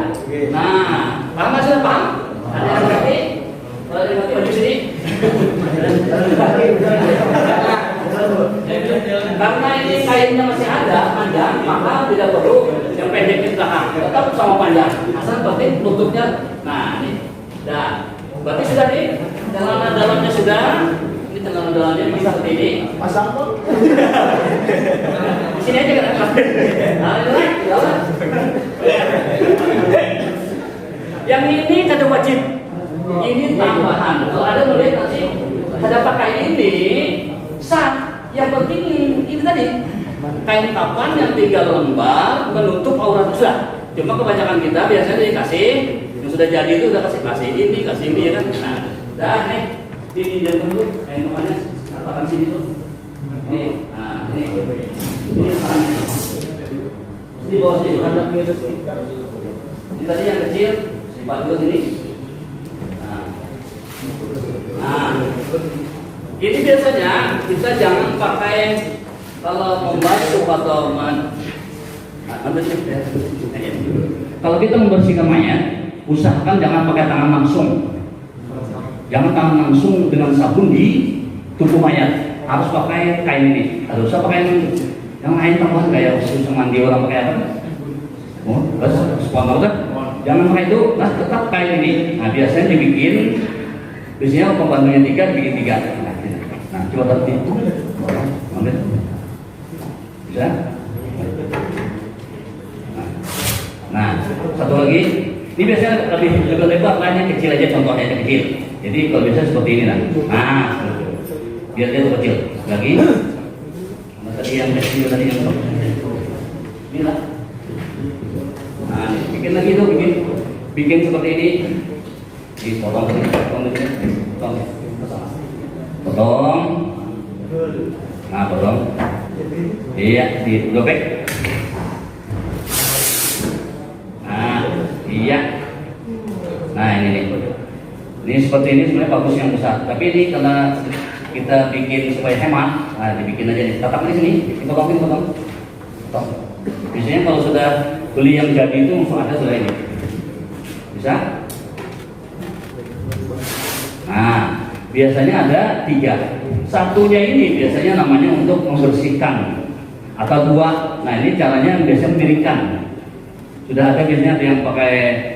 Nah, paham masih paham? Ada yang ngerti? Kalau ada yang ngerti maju sini. Karena ini kainnya masih ada panjang, maka tidak perlu yang pendek di belakang. Tetap sama panjang. Asal penting tutupnya. Nah, ini. Dah. Berarti sudah nih. Celana dalamnya sudah. Ini celana dalamnya masih seperti ini. Pasang kok. Di sini aja kan. Nah, ini jalan. Yang ini kada wajib. Ini tambahan. Kalau ada melihat nanti ada pakai ini sah. Yang penting ini tadi kain kapan yang 3 lembar menutup aurat sudah. Cuma kebanyakan kita biasanya dikasih yang sudah jadi itu udah kasih ini ya kan. Nah, dah nih ini jangan tunggu kain kapannya katakan sini tuh. Ini, nah ini di bawah sini ada minus. Ini tadi yang kecil simpan dulu sini. Nah, ini biasanya kita jangan pakai kalau membasuh atau kalau kita membersihkan mayat, usahakan jangan pakai tangan langsung. Jangan tangan langsung dengan sabun di tubuh mayat. Harus pakai kain ini. Harus usah pakai yang lain tambahan kayak susah mandi orang pakai apa? Oh, terus sponsor kan? Jangan pakai itu. Nah, tetap kain ini. Nah, biasanya dibikin. Biasanya pembantunya 3 dibikin 3. Nah, coba taruh itu, ambil, bisa. Nah, satu lagi, ini biasanya lebih lebar, lainnya kecil aja, contohnya yang kecil. Jadi kalau bisa seperti ini lah. Nah, biar dia kecil. Lagi, tadi yang kecil tadi yang ini lah. Nah, bikin lagi tuh, bikin seperti ini. Dipotong tadi, potong. Nah, potong. Iya, didobek. Nah, iya. Nah, ini nih. Ini seperti ini sebenarnya bagus yang besar. Tapi ini karena kita bikin supaya hemat, nah dibikin aja nih. Tatap di sini, dipotong. Biasanya kalau sudah beli yang jadi itu langsung ada sudah ini. Bisa? Nah, biasanya ada 3. Satunya ini biasanya namanya untuk membersihkan atau 2. Nah, ini caranya biasanya miringkan. Sudah ada biasanya ada yang pakai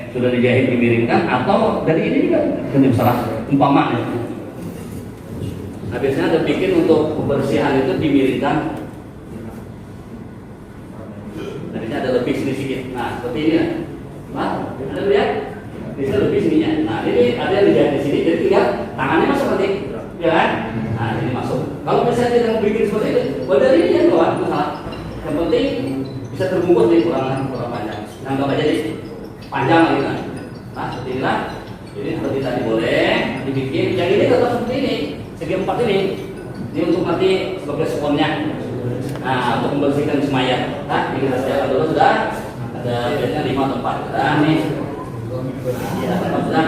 sudah dijahit dimiringkan atau dari ini juga jadi salah umpama. Nah, biasanya ada bikin untuk pembersihan itu dimiringkan. Tadinya ada lebih sedikit. Nah, seperti ini ya. Nah, ada lihat? Bisa lebih sininya. Nah, ini ada yang dijahit di sini. Jadi tinggal tangannya masuk nanti, ya kan? Nah, ini masuk. Kalau misalnya tidak bikin seperti itu, dari ini ya kawan, itu salah. Yang penting bisa terbungkus nih kurang panjang. Anggap aja nih panjang lagi kan. Nah, seperti inilah. Ini seperti tadi boleh dibikin. Yang ini tetap seperti ini, segi 4 ini. Ini untuk nanti sebagai sponnya. Nah, untuk membersihkan semayat. Nah, ini kita sediakan dulu sudah. Ada biasanya 5 atau 4. Nah, nih. Ya, sudah.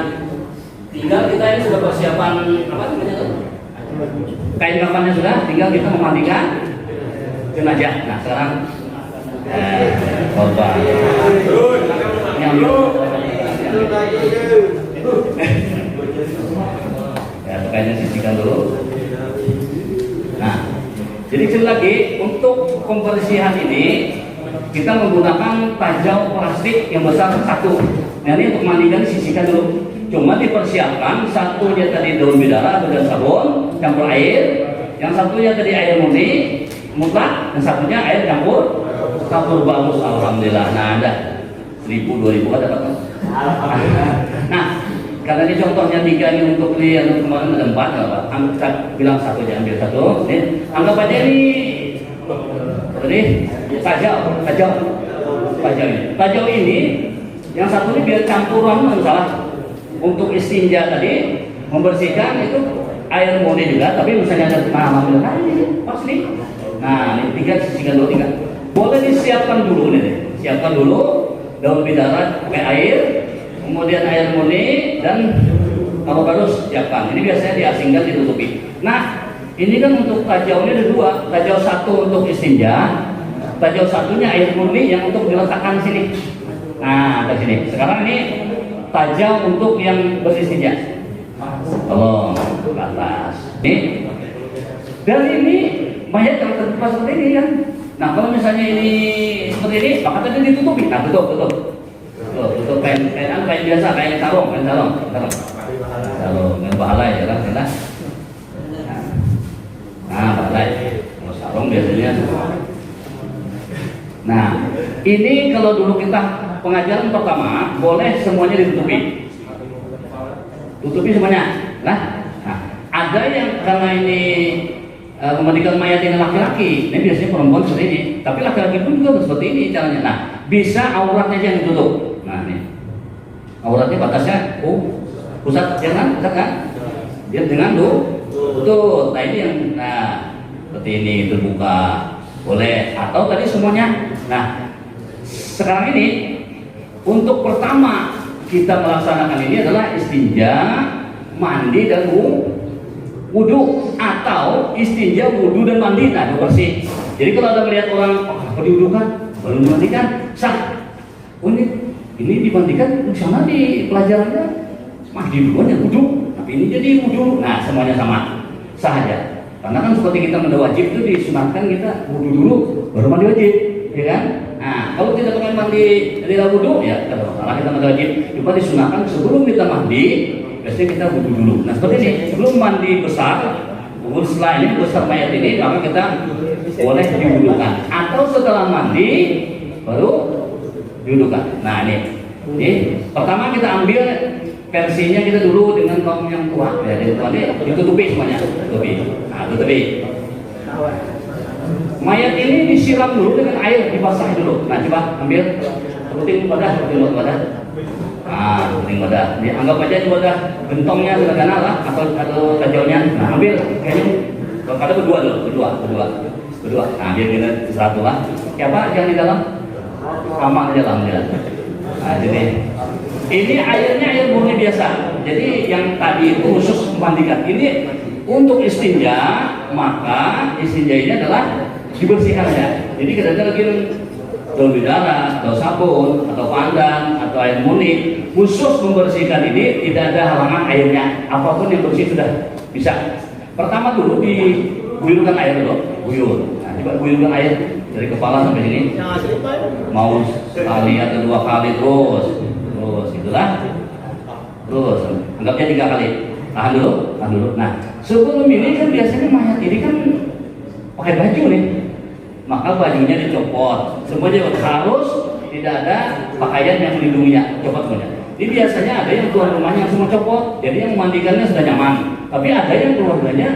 Tinggal kita ini sudah persiapan apa namanya tuh? Kain kafannya sudah, tinggal kita memandikan. jenazah. Nah sekarang korban nyambung ya, pakainya sisihkan dulu. Nah, jadi sekali lagi untuk pembersihan ini kita menggunakan tajau plastik yang besar satu. Nah ini untuk mandikan sisihkan dulu. Cuma dipersiapkan satunya tadi daun bidara dengan sabun campur air, yang satunya tadi air murni mutlak, dan satunya air campur bagus. Alhamdulillah. Nah ada 1000-2000 ada dapat. Nah karena ini contohnya 3 ini untuk yang kemarin ada 4, kita bilang satu aja, ambil satu. Anggap aja ini tajau ini yang satu ini biar campuran salah untuk istinja tadi membersihkan itu air murni juga, tapi misalnya ada ambil ini pasti. Nah ini 3 sisihkan dulu 3. Boleh disiapkan dulu nih, siapkan dulu daun bidara pakai air, kemudian air murni dan kalau baru siapkan. Ini biasanya diasingkan ditutupi. Nah ini kan untuk tajau ini ada 2, tajau satu untuk istinja, tajau satunya air murni yang untuk diletakkan sini. Nah ke sini. Sekarang ini tajau untuk yang beristinja. Tolong ke atas. Ini. Dan ini mayat yang terbuka seperti ini kan. Nah kalau misalnya ini seperti ini, maka tadi ditutupi. Nah tutup kain biasa, kain sarung, dengan bahalai ya kan, nah bahalai, kalau sarung biasanya. Nah ini kalau dulu kita pengajaran pertama boleh semuanya ditutupi, semuanya. Nah ada yang karena ini memandikan mayat ini laki-laki, ini biasanya perempuan seperti ini, tapi laki-laki pun juga seperti ini caranya. Nah bisa auratnya aja yang ditutup. Nah ini auratnya batasnya pusat jangan kan dia dengan tuh. Nah ini yang seperti ini terbuka boleh, atau tadi semuanya. Nah sekarang ini untuk pertama kita melaksanakan ini adalah istinja, mandi dan wudhu, atau istinja, wudhu dan mandi. Nah itu bersih. Jadi kalau ada melihat orang diwudukan baru dimandikan sah. Ini dimandikan sama di pelajarannya mandi duluan yang wudhu, tapi ini jadi wudhu. Nah semuanya sama, sah aja. Karena kan seperti kita mandi wajib itu disunatkan kita wudhu dulu baru mandi wajib, ya kan? Nah kalau kita pengen mandi tidak wudhu ya tidak masalah, kita mandi wajib. Cuma disunatkan sebelum kita mandi biasanya kita wudhu dulu. Nah seperti ini, sebelum mandi besar, kemudian setelah ini besar mayat ini maka kita boleh diwudhukan, atau setelah mandi baru diwudhukan. Nah ini pertama kita ambil versinya kita dulu dengan kaum yang tua ya, ditutupi semuanya, tutupi. Mayat ini disiram dulu dengan air, dibasah dulu. Nah coba ambil penting wadah. Nah penting wadah, dianggap aja ini wadah gentongnya sederhana lah, atau tajaunya. Nah ambil kayaknya kalau berdua. Nah ambil kita satu lah. Siapa yang di dalam? Aman di dalam ya. Nah ini airnya air murni biasa. Jadi yang tadi itu khusus memandikan. Ini untuk istinja, maka istinja ini adalah dibersihkan ya. Jadi kita lagi daun bidara, atau sabun, atau pandan, atau air murni, khusus membersihkan ini tidak ada halangan airnya. Apapun yang bersih sudah bisa. Pertama dulu diguyurkan air dulu, guyur. Nah, coba guyurkan air dari kepala sampai sini. Mau sekali atau 2 kali terus itulah. Terus anggapnya 3 kali. Tahan dulu. Nah, sebelum ini kan biasanya mayat ini kan pakai baju nih. Maka bajunya dicopot. Semuanya harus tidak ada pakaian yang melindunginya, copot semuanya. Ini biasanya ada yang keluar rumahnya semua copot, jadi yang memandikannya sudah nyaman. Tapi ada yang keluarganya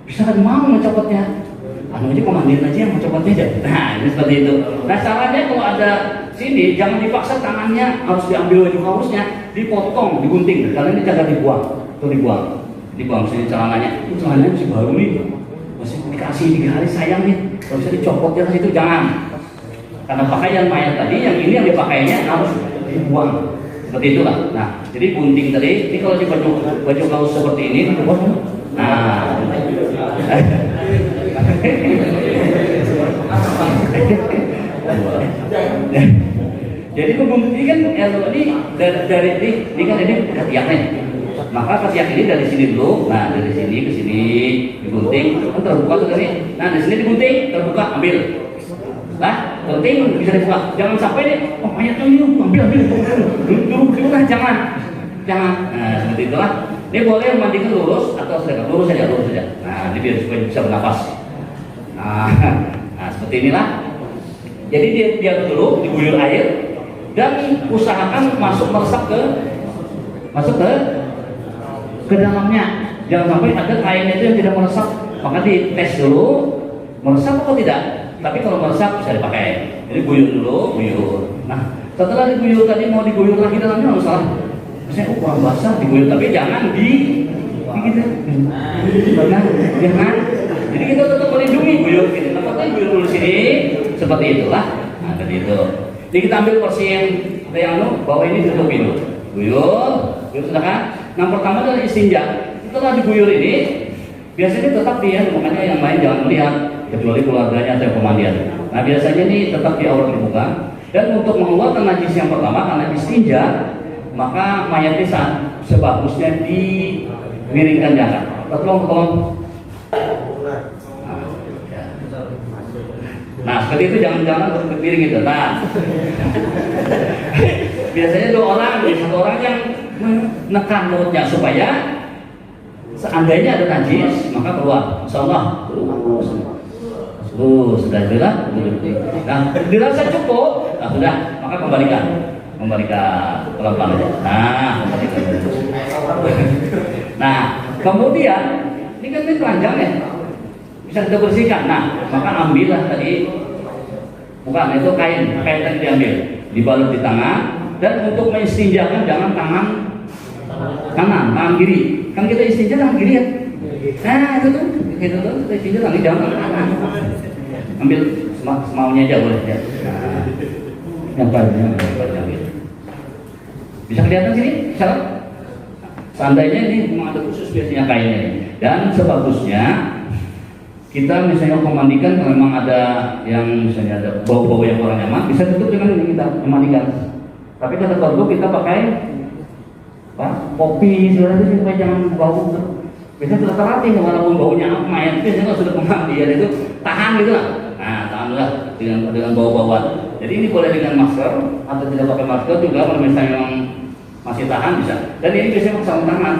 bisa kan mau mencopotnya. Aja kok mandiin aja yang mencopotnya aja. Nah ini seperti itu. Nah caranya kalau ada sini jangan dipaksa, tangannya harus diambil baju kaosnya, dipotong, digunting. Karena ini jangan dibuang sini celananya masih baru nih, masih dikasih 3 hari sayang nih, kalau bisa dicopot ya itu jangan. Karena pakaian mayat tadi yang ini yang dipakainya harus dibuang. Seperti itulah. Nah, jadi gunting tadi, ini kalau di baju kaos seperti ini, nah, Jadi ini kan ini dari ini kan ini ketiaknya. Maka ketiak ini dari sini dulu. Nah dari sini ke sini digunting, kan terbuka tuh ini. Nah dari sini digunting, terbuka, ambil. Lah, gunting bisa dibuka. Jangan sampai nih, oh mayatnya ini ambil. Dulu lah jangan. Nah seperti itulah. Ini boleh mandikan lurus atau sedang lurus saja. Nah ini biar supaya bisa bernapas. Nah seperti inilah. Jadi dia dulu diguyur air. Dan usahakan meresap ke dalamnya. Jangan sampai ada kain itu yang tidak meresap. Maka dites dulu meresap atau tidak. Tapi kalau meresap bisa dipakai. Jadi guyur dulu, guyur. Nah setelah diguyur tadi mau diguyur lagi dalamnya nggak salah. Misalnya kurang basah diguyur, tapi jangan gitu. Nah, jangan. Jadi kita tetap melindungi guyur gitu. Tempatnya guyur dulu sini seperti itulah. Nah tadi itu. Jadi kita ambil porsi yang bawah ini duduk dulu. Guyur sudah kan? Yang pertama adalah istinja. Setelah diguyur ini, biasanya tetap dia, makanya yang lain jangan melihat, kecuali keluarganya atau pemandian. Nah biasanya ini tetap di aurat dibuka. Dan untuk mengeluarkan najis yang pertama karena istinja, maka mayatnya sebagusnya dimiringkan jangan. Tolong. Nah seperti itu jangan berpiring gitu. Nah biasanya satu orang yang menekan mulutnya supaya seandainya ada najis maka keluar. Insyaallah sudah jelas. Nah dirasa cukup, nah sudah maka kembalikan pelan-pelan. Nah kemudian ini kan telanjang ya. Bisa kita bersihkan. Nah, maka ambillah tadi, bukan itu kain tadi diambil, dibalut di tangan, dan untuk mengistinjakan jangan tangan kiri. Kan kita istinja tangan kiri ya. Nah itu tuh kita istinja tangan jangan kanan. Ambil semaunya aja boleh ya. Nah, yang paling ambil. Bisa kelihatan sini, salah. Seandainya ini memang ada khusus biasanya kainnya, dan sebagusnya kita misalnya memandikan kalau memang ada yang misalnya ada bau-bau yang kurang nyaman, bisa tutup dengan ini kita memandikan. Tapi kata Torgo kita pakai kopi sudah itu supaya jangan bau. Biasanya sudah terlatih walaupun baunya mayat biasanya kalau sudah pemandian itu tahan gitu lah. Nah tahanlah dengan bau-bauan. Jadi ini boleh dengan masker atau tidak pakai masker juga kalau misalnya yang masih tahan bisa. Dan ini biasanya pakai sarung tangan.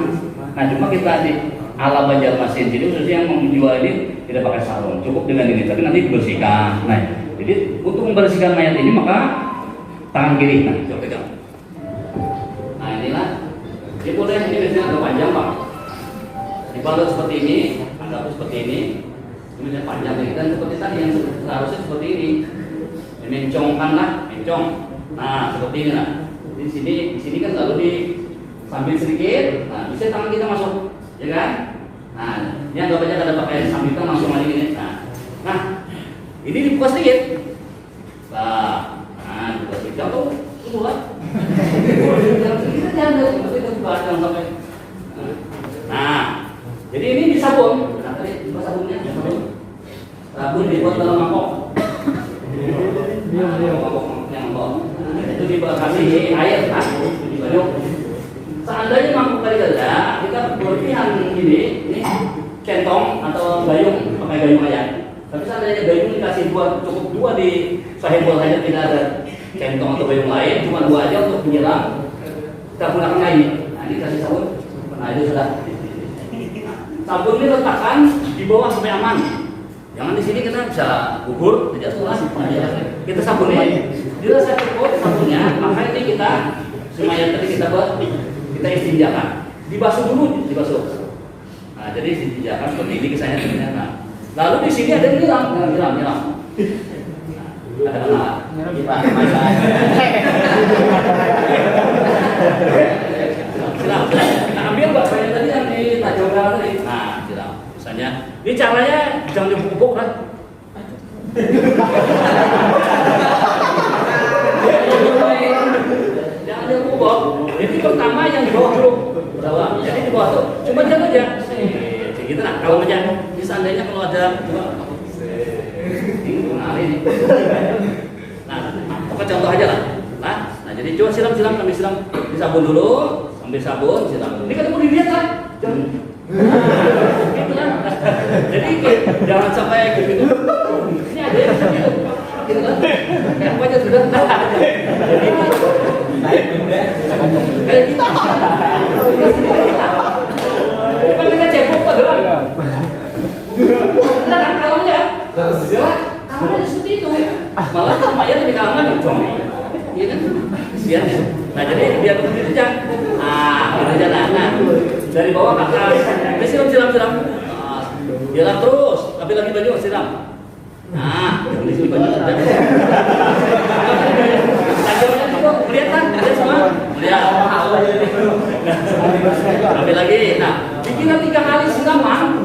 Nah cuma kita di ala Banjarmasin jadi khususnya yang menjual ini tidak pakai sarung, cukup dengan ini, tapi nanti dibersihkan. Nah, jadi untuk membersihkan mayat ini maka tangan kiri, nah coba pegang. Nah inilah, ini boleh ini biasanya agak panjang pak. Dibalut seperti ini, agak seperti ini panjang dan seperti tadi yang seharusnya seperti ini. Mencongkanlah, mencong. Nah seperti ini lah. Di sini kan lalu sambil sedikit, nah bisa tangan kita masuk. Ya kan? Nah, ini anggap aja ada pakai sambitan langsung aja gini. Nah, ini dibuka sedikit. Dibuka sedikit. Jatuh, buat. Jangan sedikit aja, kita buka jangan sampai. Nah, jadi ini disabun. Nah, tadi dibuka sabunnya. Sabun dibuat dalam mangkok. Mangkok. Itu dikasih air, diaduk. Seandainya mangkuk tadi ada, kita berlebihan ini centong atau gayung, pakai gayung aja. Tapi seandainya gayung dikasih cukup dua di sahibul saja, tidak ada centong atau gayung lain, cuma dua aja untuk menyelam. Kita gunakan ini. Nah ini kasih sabun. Nah itu sudah. Sabun ini letakkan di bawah supaya aman. Jangan di sini kita bisa gugur, tidak tulas. Kita sabunnya. Dirasa cukup sabunnya, maka ini kita semuanya tadi kita buat. Kita istinjakan, dibasuh dulu, dibasuh. Nah, jadi istinjakan seperti ini kisahnya ternyata. Lalu di sini ada nyiram. Ada alat. Siram. Nah, ambil yang tadi yang di tajogel tadi. Nah, siram. Misalnya, ini caranya jangan dibubuk kan? Jangan dibubuk. Jadi pertama yang di bawah dulu, jadi di bawah tuh, cuma jangan aja, gitu lah. Kalau aja, seandainya kalau ada, bukan contoh aja lah. Nah jadi coba siram ambil siram di sabun dulu, ambil sabun siram. Ini kan mau dilihat kan? Jangan. Gitu kan? Jadi jangan sampai gitu. Ini ada yang gitu. Gitu kan? Yang aja sudah. Jadi kayak kita. Bukan kita cebok kan? Nah, kalau ya, kalau seperti itu, malah namanya lebih kalah dong, iya kan? Biar, nah jadi biar begitu aja, gitu aja nah, dari bawah ke atas, siram, jalan terus, tapi lagi baju siram, jangan di sini baju, tajamnya itu kelihatan semua, lihat, tapi lagi, nah, bikin 3 kali siraman,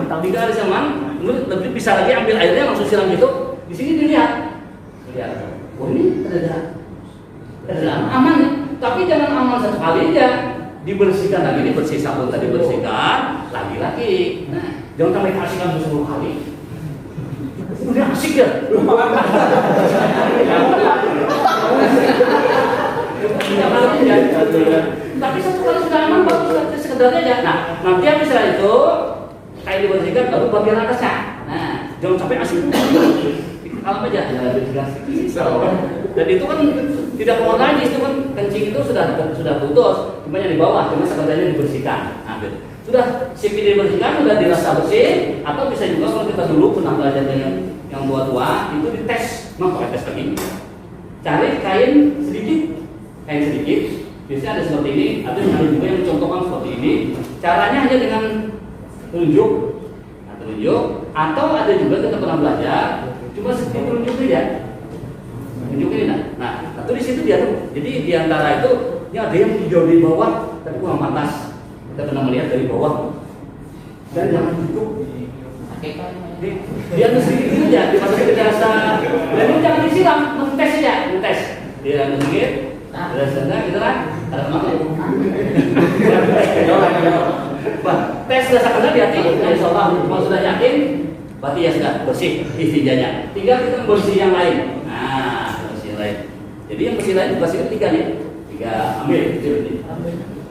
lebih bisa lagi ambil airnya langsung siram gitu. Di sini dilihat, oh ini ada aman nih. Tapi jangan aman satu kali aja, dibersihkan lagi, dibersih sabun tadi bersihkan, lagi. Nah, jangan sampai kasihkan 10 kali. Udah asik ya. Tapi satu kali sudah aman, bagus sekedarnya aja. Nah, nanti habis setelah itu kayak dibersihkan baru bagian atasnya. Nah, jangan sampai asing. Kalau aja dan itu kan tidak keluar lagi, itu kan kencing itu sudah putus, cuma yang di bawah, cuma sekedarnya dibersihkan. Nah, sudah sipil dibersihkan, sudah dirasa bersih, atau bisa juga kalau kita dulu pernah belajar dengan yang tua itu dites, pakai tes lagi. Cari kain sedikit, biasanya ada seperti ini, ada juga yang mencontohkan seperti ini. Caranya hanya dengan tunjuk, atau ada juga kita pernah belajar, cuma sedikit tunjuk saja, tunjukin. Nah, atau di situ dia tuh, jadi di antara itu, ini ada yang jauh di bawah, tapi kurang pantas. Kita pernah melihat dari bawah, dan jangan tunjuk. Dia harus sedikit aja, dimasukin ke jasa, dan ini jangan disiram, ngetes aja, dia sedikit. Ada sana gitu kan? Ada teman. Tes dasar kena di hati, insya Allah kalau sudah yakin, berarti ya sudah bersih istinjanya. Tinggal kita bersih yang lain. Nah, bersih yang lain. Jadi yang bersih lain bersihkan 3 nih. 3 ambil ini.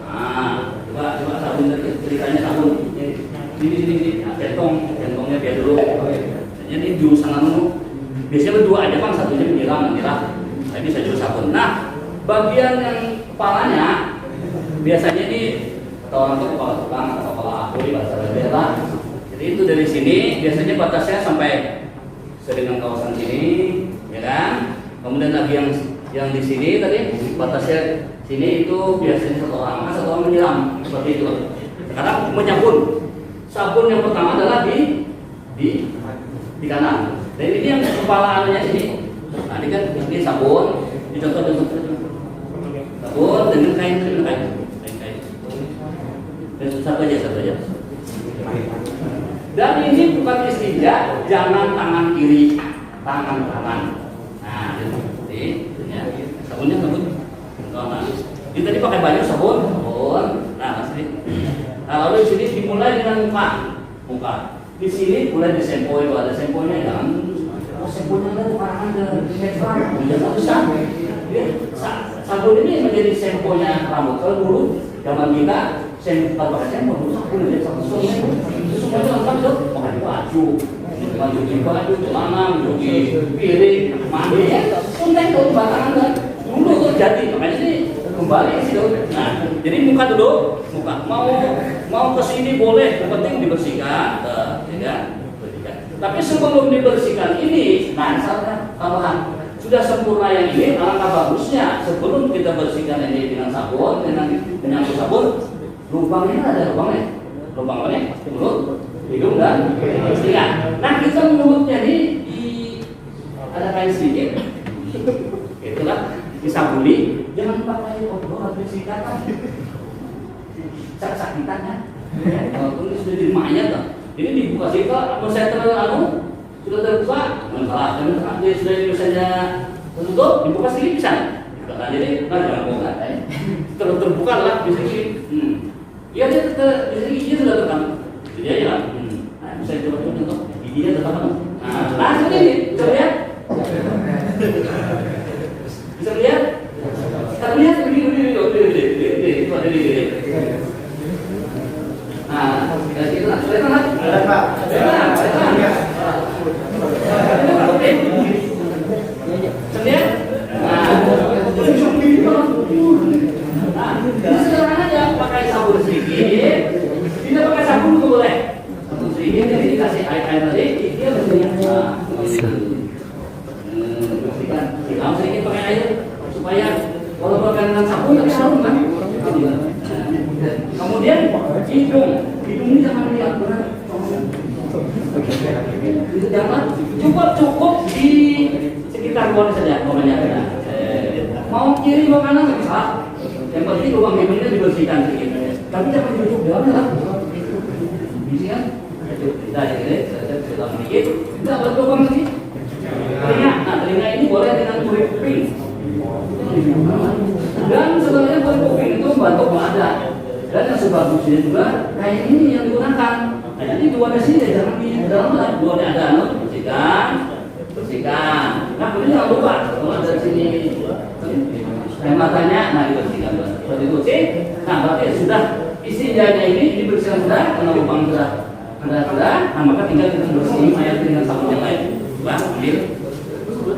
Nah, coba sabun tadi ceritanya sabun. Ini. Nah, centongnya biar dulu. Jadi ini jurusan anu. Biasanya berdua aja Bang, satunya menyiram. Nah, ini saya jurus sabun. Nah, bagian yang kepalanya biasanya ini orang tuh kepala tukang atau kepala aku di bahasa daerah. Jadi itu dari sini biasanya batasnya sampai dengan kawasan sini, ya kan? Kemudian lagi yang di sini tadi batasnya sini itu biasanya satu orang menyiram seperti itu. Sekarang menyabun. Sabun yang pertama adalah di kanan. Dan ini yang kepala anunya sini. Nah, ini kan ini sabun. Dicontoh sabun dengan kain. Dan satu aja. Dan ini bukan istinja, jangan tangan kiri, tangan kanan. Nah, ini sabunnya sabun. Nah, ini tadi pakai baju sabun. Nah, lalu di sini dimulai dengan muka. Di sini mulai disempoi, kalau ada sempoinya jangan. Sempoinya ada sabun ini menjadi semponya rambut. Kalau dulu zaman kita sempo pakai sempo dulu sabun aja sabun semuanya lengkap tuh, pakai baju celana, cuci piring, mandi, suntek tuh belakangan kan. Dulu tuh jadi makanya ini kembali ke situ. Nah, jadi muka dulu, mau ke sini boleh, yang penting dibersihkan, ya. Tapi sebelum dibersihkan ini, nah kalau sudah sempurna yang ini, alangkah bagusnya sebelum kita bersihkan ini dengan sabun, dengan sabun, lubangnya ada lubangnya, mulut, hidung dan telinga. Nah kita mulutnya ini ada kain sedikit, itulah disabuni, jangan pakai odol atau sikatan, sakitannya. Kalau ini sudah jadi mayat lah. Ini dibuka sih kalau saya sudah terbuka, masalah dia sudah misalnya tertutup, dibuka sedikit bisa. Nah, jadi jangan buka, terbuka lah di sini. Iya dia di sini giginya sudah terkam, jadi aja. Nah, bisa coba contoh, giginya terkam. Nah, seperti ini, coba lihat. Bisa Sederhana aja, pakai sabun sedikit, tidak pakai sabun juga boleh. Sabun sedikit, jadi dikasih air tadi, dia bersihkan. Kamu sedikit pakai air supaya kalau pakai dengan sabun tapi sabun kan. Kemudian hidung ini jangan lihat benar. Jangan cukup di sekitar luar saja pokoknya. Mau kiri mau kanan nggak bisa. Yang penting lubang hidungnya dibersihkan sedikit. Tapi jangan duduk dalam lah. Bisa kan? Kita ini sedikit. Kita buat lubang lagi. Telinga ini boleh dengan kulit kuping. Dan sebenarnya kulit kuping itu membantu pengadaan. Dan yang sebagusnya juga kayak ini yang digunakan. Jadi dua di sini jangan di dalam lah. Dua di ada, bersihkan. Nah kemudian jangan lupa kalau dari sini yang matanya, nah dibersihkan. Seperti itu sih. Nah berarti sudah isi jahnya ini dibersihkan sudah, karena lubang sudah. Nah maka tinggal kita bersih air dengan sabun yang lain. Ambil.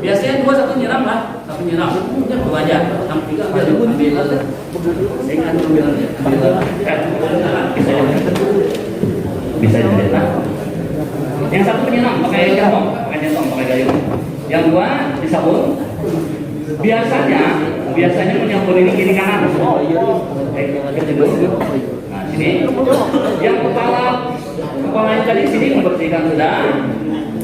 Biasanya 2 satu nyiram lah, satu nyiram. Ya 2 aja. Sampai 3 ambil aja. Dengan ambil aja. Bisa jadi lah. Yang satu penyiram pakai jantong, pakai gayung. Yang 2 disabun. Biasanya menyampur ini kiri kanan. Nah sini. Yang kepalanya tadi sini membersihkan sudah.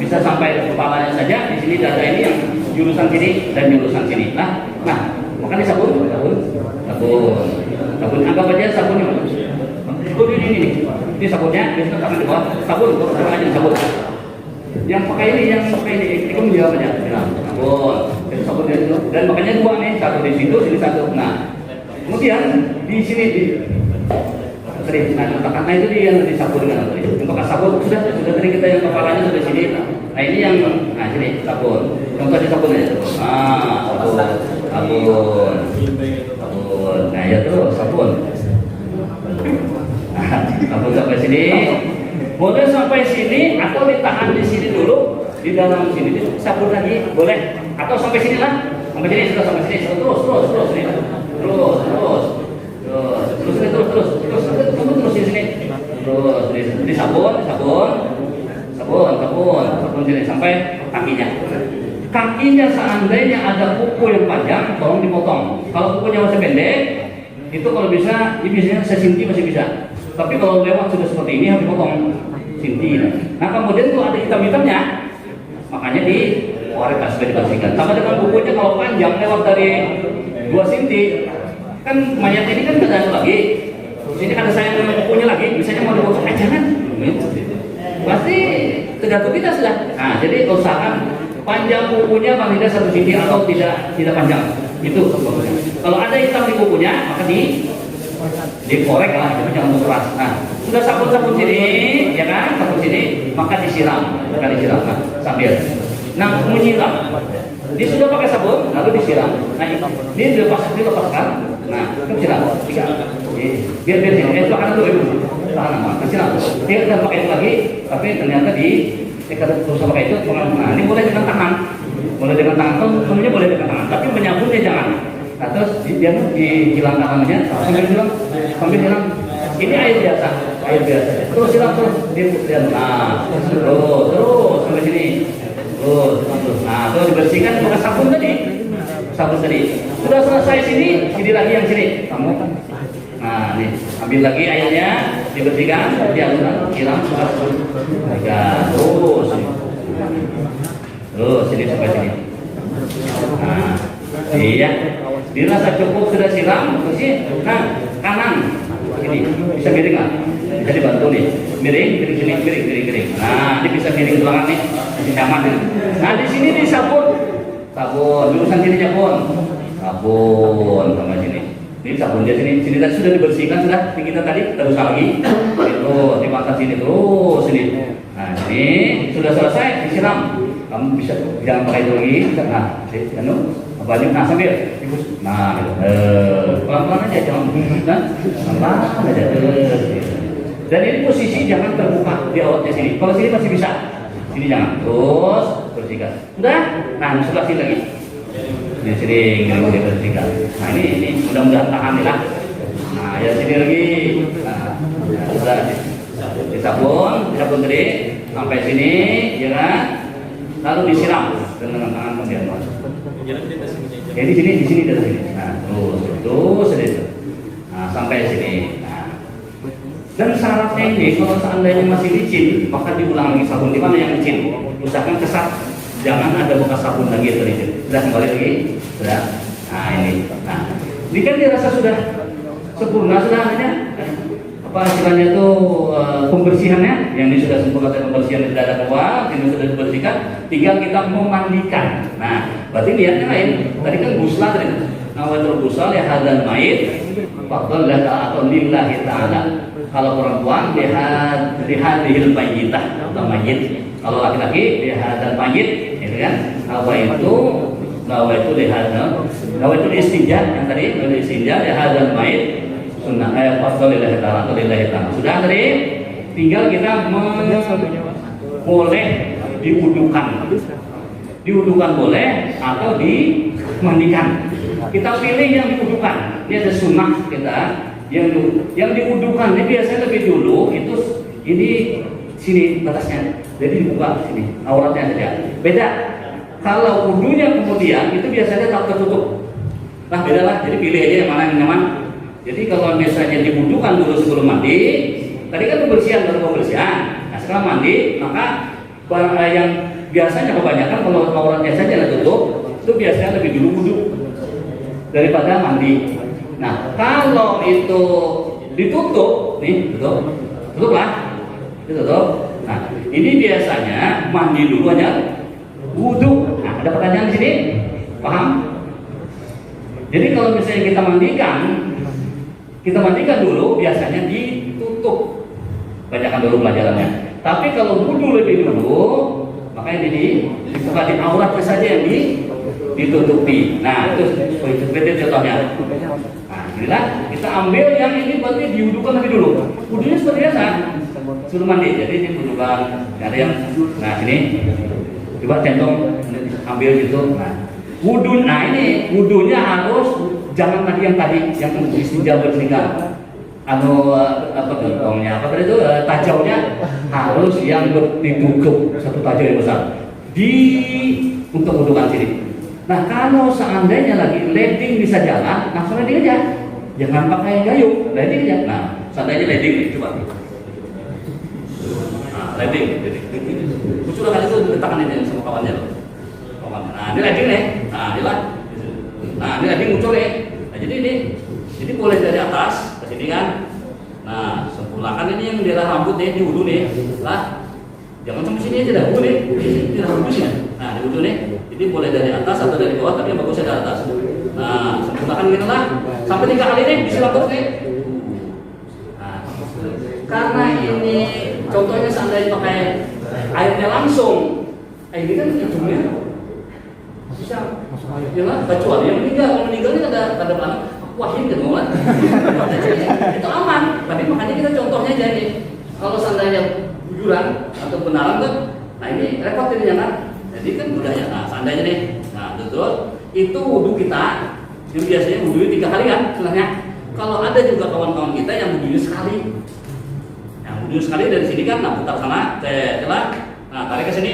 Bisa sampai kepalanya saja. Di sini dada ini yang jurusan sini dan jurusan sini. Nah, maka disabun. Anggap aja sabunnya. Ini sabunnya. Biasanya tangan di bawah. Sabun aja sabun. Yang pakai ini kamu jawab aja. Sabun. Itu sabunnya itu. Dan makanya 2 nih, satu di situ, sini satu. Nah, kemudian di sini karena itu dia yang disabun dengan tadi. Untuk sabun sudah tadi kita yang kepalanya sudah sini. Nah ini yang sini sabun. Contoh di sabun aja. Sabun. Nah ya terus sabun. Sabun sampai sini. Boleh sampai sini atau ditahan di sini dulu, di dalam sini sabun lagi boleh. Atau sampai sini lah. Sampai sini sudah sampai sini. Terus ini. Terus di sini. Terus di sabun sini sampai kakinya. Kakinya seandainya ada kuku yang panjang, tolong dipotong. Kalau kukunya masih pendek, itu kalau bisa, biasanya sesinti masih bisa. Tapi kalau lewat sudah seperti ini harus dipotong sinti. Nah kemudian tuh ada hitam-hitamnya, makanya dikorek supaya dibersihkan. Sama dengan kukunya kalau panjang lewat dari 2 cm, kan mayat ini kan nggak ada lagi. Sini kan saya dengan kukunya lagi, misalnya mau dipotong, jangan. Pasti tergantung kita sudah. Nah jadi usahakan panjang kukunya paling tidak 1 cm atau tidak panjang. Itu kalau ada hitam di kukunya maka dikorek lah, jangan keras. Nah sudah sabun sini, ya kan, sabun sini, maka disiram. Nah, sambil. Nah menyiram. Dia sudah pakai sabun, lalu disiram. Nah ini dilepaskan. Nah disiram. Biar sini. Tahan dulu. Disiram. Dia sudah pakai itu lagi, tapi ternyata kalau berusaha pakai itu. Nah ini boleh dengan tangan. Semuanya boleh dengan tangan. Tapi menyabunnya jangan. Nah terus dia dihilang tangannya, sambil hilang. Ini air biasa. Terus hilang terus. Nah terus sampai sini. Nah terus dibersihkan pakai sabun tadi. Sudah selesai sini lagi yang sini. Nah nih ambil lagi airnya, dibersihkan, dialunan, hilang, terus sini sampai sini. Nah iya, dirasa cukup sudah siram, bersih. Nah kanan ini bisa miring lah, bisa dibantu nih, miring sini. Nah ini bisa miring ke belakang nih, masih nyaman nih. Nah di sini disabun, jurusan sini sabun sama sini. Ini sabun dia sini tadi sudah dibersihkan sudah. Kita tadi terus lagi, terus di mata sini terus sini. Nah ini sudah selesai disiram. Kamu bisa jangan pakai itu lagi. Nah, banyak sambil. Nah, pelan-pelan aja jangan pelan aja. Dan ini posisi jangan terbuka di auratnya sini. Kalau sini masih bisa, sini jangan. Terus bersihkan. Udah? Nah, sebelah sini lagi. Di sini gini bersihkan. Nah ini mudah-mudahan tahan ya. Nah ya sini lagi. Nah, sudah disabun tadi sampai sini, ya kan? Lalu disiram dengan tangan kemudian. Ya di sini dari sini. Nah terus itu. Nah sampai sini. Dan syaratnya ini kalau seandainya masih licin, maka diulang lagi sabun. Di mana yang licin? Usahakan kesat, jangan ada bekas sabun lagi yang licin. Sudah kembali lagi, sudah. Nah ini kan dirasa sudah sempurna, sudah hanya apa istilahnya itu pembersihannya. Yang ini sudah sempurna, pembersihan tidak ada keluar, ini sudah dibersihkan. Tinggal kita memandikan. Nah, berarti niatnya lain. Tadi kan gusla tadi. Nawatul gusal ya hadan mait, faqul la ta'atun lillahi ta'ala. Kalau perempuan dihadihil mayyitah atau mayyit. Kalau laki-laki dihadal mayyit, gitu kan? Apa itu? Nawaitu istinja yang tadi, istinja dihadal mayyit. Sunnah faqul lillahi ta'ala atau lillahi ta'ala. Sudah tadi, tinggal kita boleh diudukan boleh atau dimandikan. Kita pilih yang diudukan. Ini ada sunnah kita. Yang diudukan ini biasanya lebih dulu itu ini sini batasnya, jadi dibuka sini auratnya saja. Beda kalau wudunya kemudian itu biasanya tak tertutup. Nah beda lah, jadi pilih aja yang mana yang nyaman. Jadi kalau misalnya diwudukan dulu sebelum mandi, tadi kan pembersihan. Nah setelah mandi maka yang biasanya kebanyakan kalau auratnya saja tertutup itu biasanya lebih dulu wudu daripada mandi. Nah, kalau itu ditutup, nih, tutup lah, ditutup. Nah, ini biasanya mandi dulu aja, wudhu. Nah, ada pertanyaan di sini, paham? Jadi kalau misalnya kita mandikan dulu, biasanya ditutup. Bacakan dulu pelajarannya. Tapi kalau wudhu lebih dulu, makanya ini dibuka di auratnya saja yang ditutupi. Nah, itu seperti contohnya. Nah, inilah kita ambil yang ini berarti diwudukan lebih dulu. Wudunya seperti biasa sebelum mandi. Jadi ini wudukan. Ada yang, nah ini coba centong, ambil gitu. Nah, wudu. Nah ini wudunya harus jangan tadi yang istinja bersihkan. Apa tadi itu tajaunya harus yang ditutup satu tajau yang besar untuk wudukan sini. Nah kalau seandainya lagi leading bisa jalan, langsung leading aja, jangan pakai gayung, leading aja. Nah seandainya leading nih, coba. Nah leading. Sudah kali itu letakkan ini sama kawannya loh. Nah ini leading nih, nah inilah. Nah ini leading muncul nih. Nah jadi boleh dari atas ke sini kan. Nah sempurnakan ini yang di daerah rambut nih, di wudhu nih. Lah jangan sampai sini aja dah, wudhu nih. Di rambut sini. Nah di wudhu nih. Jadi boleh dari atas atau dari bawah, tapi yang bagusnya dari atas. Nah, sempurnakan gitu lah. Sampai 3 kali nih, disiram terus nih. Nah, karena ini contohnya seandainya pakai airnya langsung, ini kan ujungnya bisa ya lah, kecuali yang meninggal. Kalau meninggal ini ada mana? Wahim gitu kan. Itu aman. Tapi makanya kita contohnya jadi kalau seandainya bujuran atau benaran kan, nah ini repot ini kan. Jadi kan budaya, nah seandainya nih, nah terus itu wudhu kita, yang biasanya wudhunya 3 kali kan sebenarnya. Kalau ada juga kawan-kawan kita yang wudhunya sekali, dari sini kan, nah putar sana, jelas, nah tarik ke sini,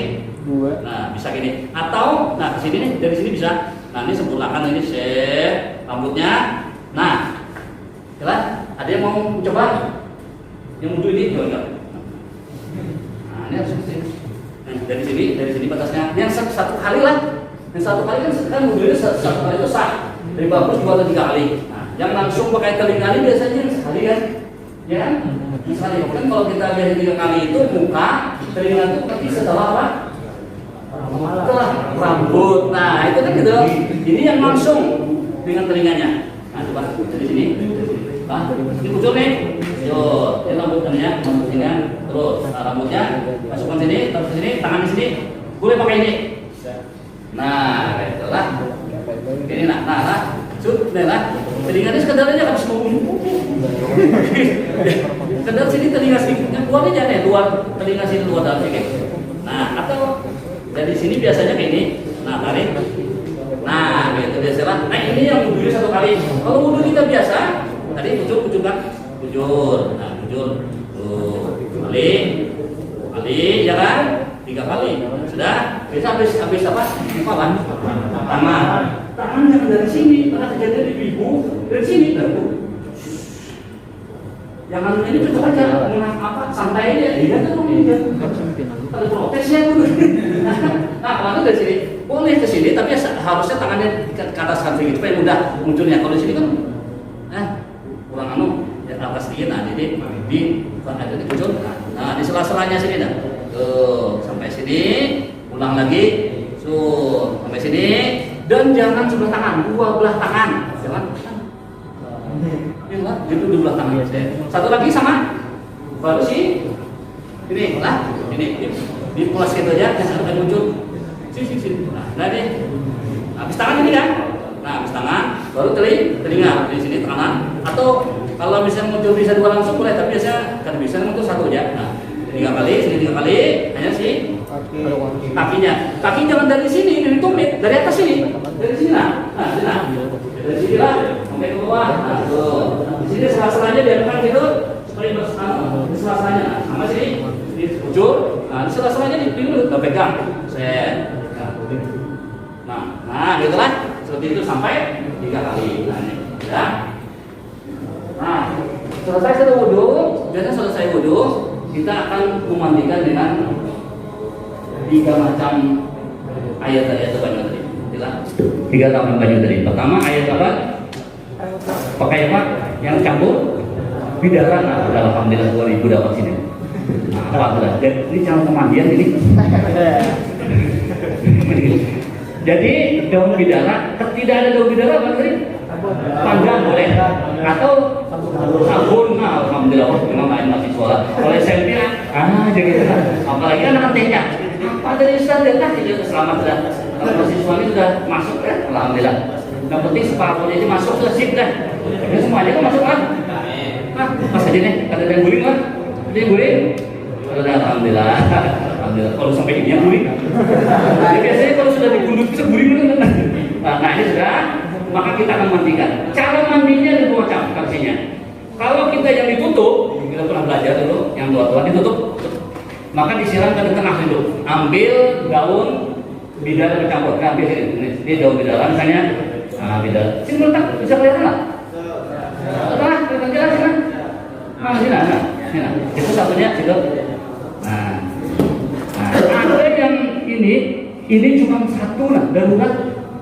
nah bisa gini, atau nah ke sini nih, dari sini bisa, nah ini sempurnakan ini rambutnya, nah jelas, ada yang mau coba, yang wudhu ini, coba. Nah ini harus dari sini batasnya yang satu kali lah, yang satu kali kan wudhunya satu kali itu sah, dari bagus 2 atau 3 kali. Nah, yang langsung pakai telinga ini biasanya sekali kan, ya kan? Misalnya kan kalau kita biasa 3 kali itu muka, telinga itu nanti setelah apa? Setelah rambut. Nah itu kan gitu. Ini yang langsung dengan telinganya. Nah coba dari sini, ini muncul nih. Yo, ini rambutnya, terus rambutnya masukkan sini, taruh sini, tangan di sini, boleh pakai ini. Nah, itulah. Ini nah, telinganya sekedar aja harus mau. ke dalam sini telinga sedikit, kan luarnya jangan ya, luar telinga sini luar dalam sedikit. Nah, atau dari sini biasanya kayak ini. Nah, tarik. Nah, gitu biasalah. Nah, ini yang wudhunya satu kali. Kalau wudhu kita biasa, tadi bujur kan? Bujur. Nah, bujur. Tuh, kali, ya kan? 3 kali. Sudah? Bisa habis apa? Tangan. Tangan jangan dari sini, karena kejadian di ibu dari sini. Jangan ini cukup aja, apa santai aja, iya kan ini kan. Ada protesnya tuh. Nah, kalau dari sini boleh ke sini, tapi harusnya tangannya ke atas kaki gitu, supaya mudah munculnya. Kalau di sini kan, kurang ya atas sedikit. Nah, jadi ada di muncul. Nah, di sela-selanya sini dah. Tuh, sampai sini, ulang lagi, sampai sini, dan jangan sebelah tangan, 2 belah tangan, jangan. Gitu di belah tangan. Satu lagi sama, baru sih, ini lah, ini dipulas gitu aja, sampai muncul. Sini. Nah ini, habis tangan ini kan, nah habis tangan, baru telinga di sini kanan. Atau kalau misalnya muncul bisa 2 langsung boleh, tapi biasanya kan bisa muncul 1 aja. Nah, 3 kali, sini 3 kali, hanya sih kakinya. Kaki jangan dari sini, dari tumit, dari atas sini, dari sini lah. Nah, dari sini lah, sampai ke bawah. Nah, tuh. Di sini sela-selanya biarkan gitu, supaya bersama. Di sela-selanya, sama sini, di ujung. Nah, di sela-selanya dulu, udah pegang. Nah, gitulah. Seperti itu sampai 3 kali. Nah, ini, ya. Nah, selesai wudhu, biasanya selesai wudhu, kita akan memandikan dengan 3 macam air banyu tadi. 3 macam banyu tadi. Pertama air apa? Pakai apa? Yang campur bidara. Nah, alhamdulillah 2000 dapat sini. Nah, apa? Ini cara pemandian ini. Jadi daun bidara, tidak ada daun bidara apa tadi? Panjang boleh, atau sabun. Nah, alhamdulillah memang lain masih suara. Oleh SMP jadi apalagi kan TK. Apa dari Ustaz dah selamat sudah. Masih suami sudah masuk kan? Alhamdulillah. Yang penting sepatunya itu masuk sudah sip dah. Jadi semuanya kan masuk kan? Pas aja nih, ada yang guling kan? Ada yang guling. Alhamdulillah. Kalau sampai ini yang guling. Jadi biasanya kalau sudah digundut bisa guling kan? Nah, ini sudah, maka kita akan mandikan. Cara mandinya ada 2 macam versinya. Kalau kita yang ditutup, kita pernah belajar dulu, yang tua-tua ditutup, maka disiramkan di tengah dulu. Ambil daun bidara bercampur. Ambil ini daun bidara misalnya. Nah, bidara. Sini letak, bisa kelihatan nggak? Tengah, kelihatan jelas kan? Nah, sini. Itu satunya situ. Nah, ada yang ini cuma 1 darurat.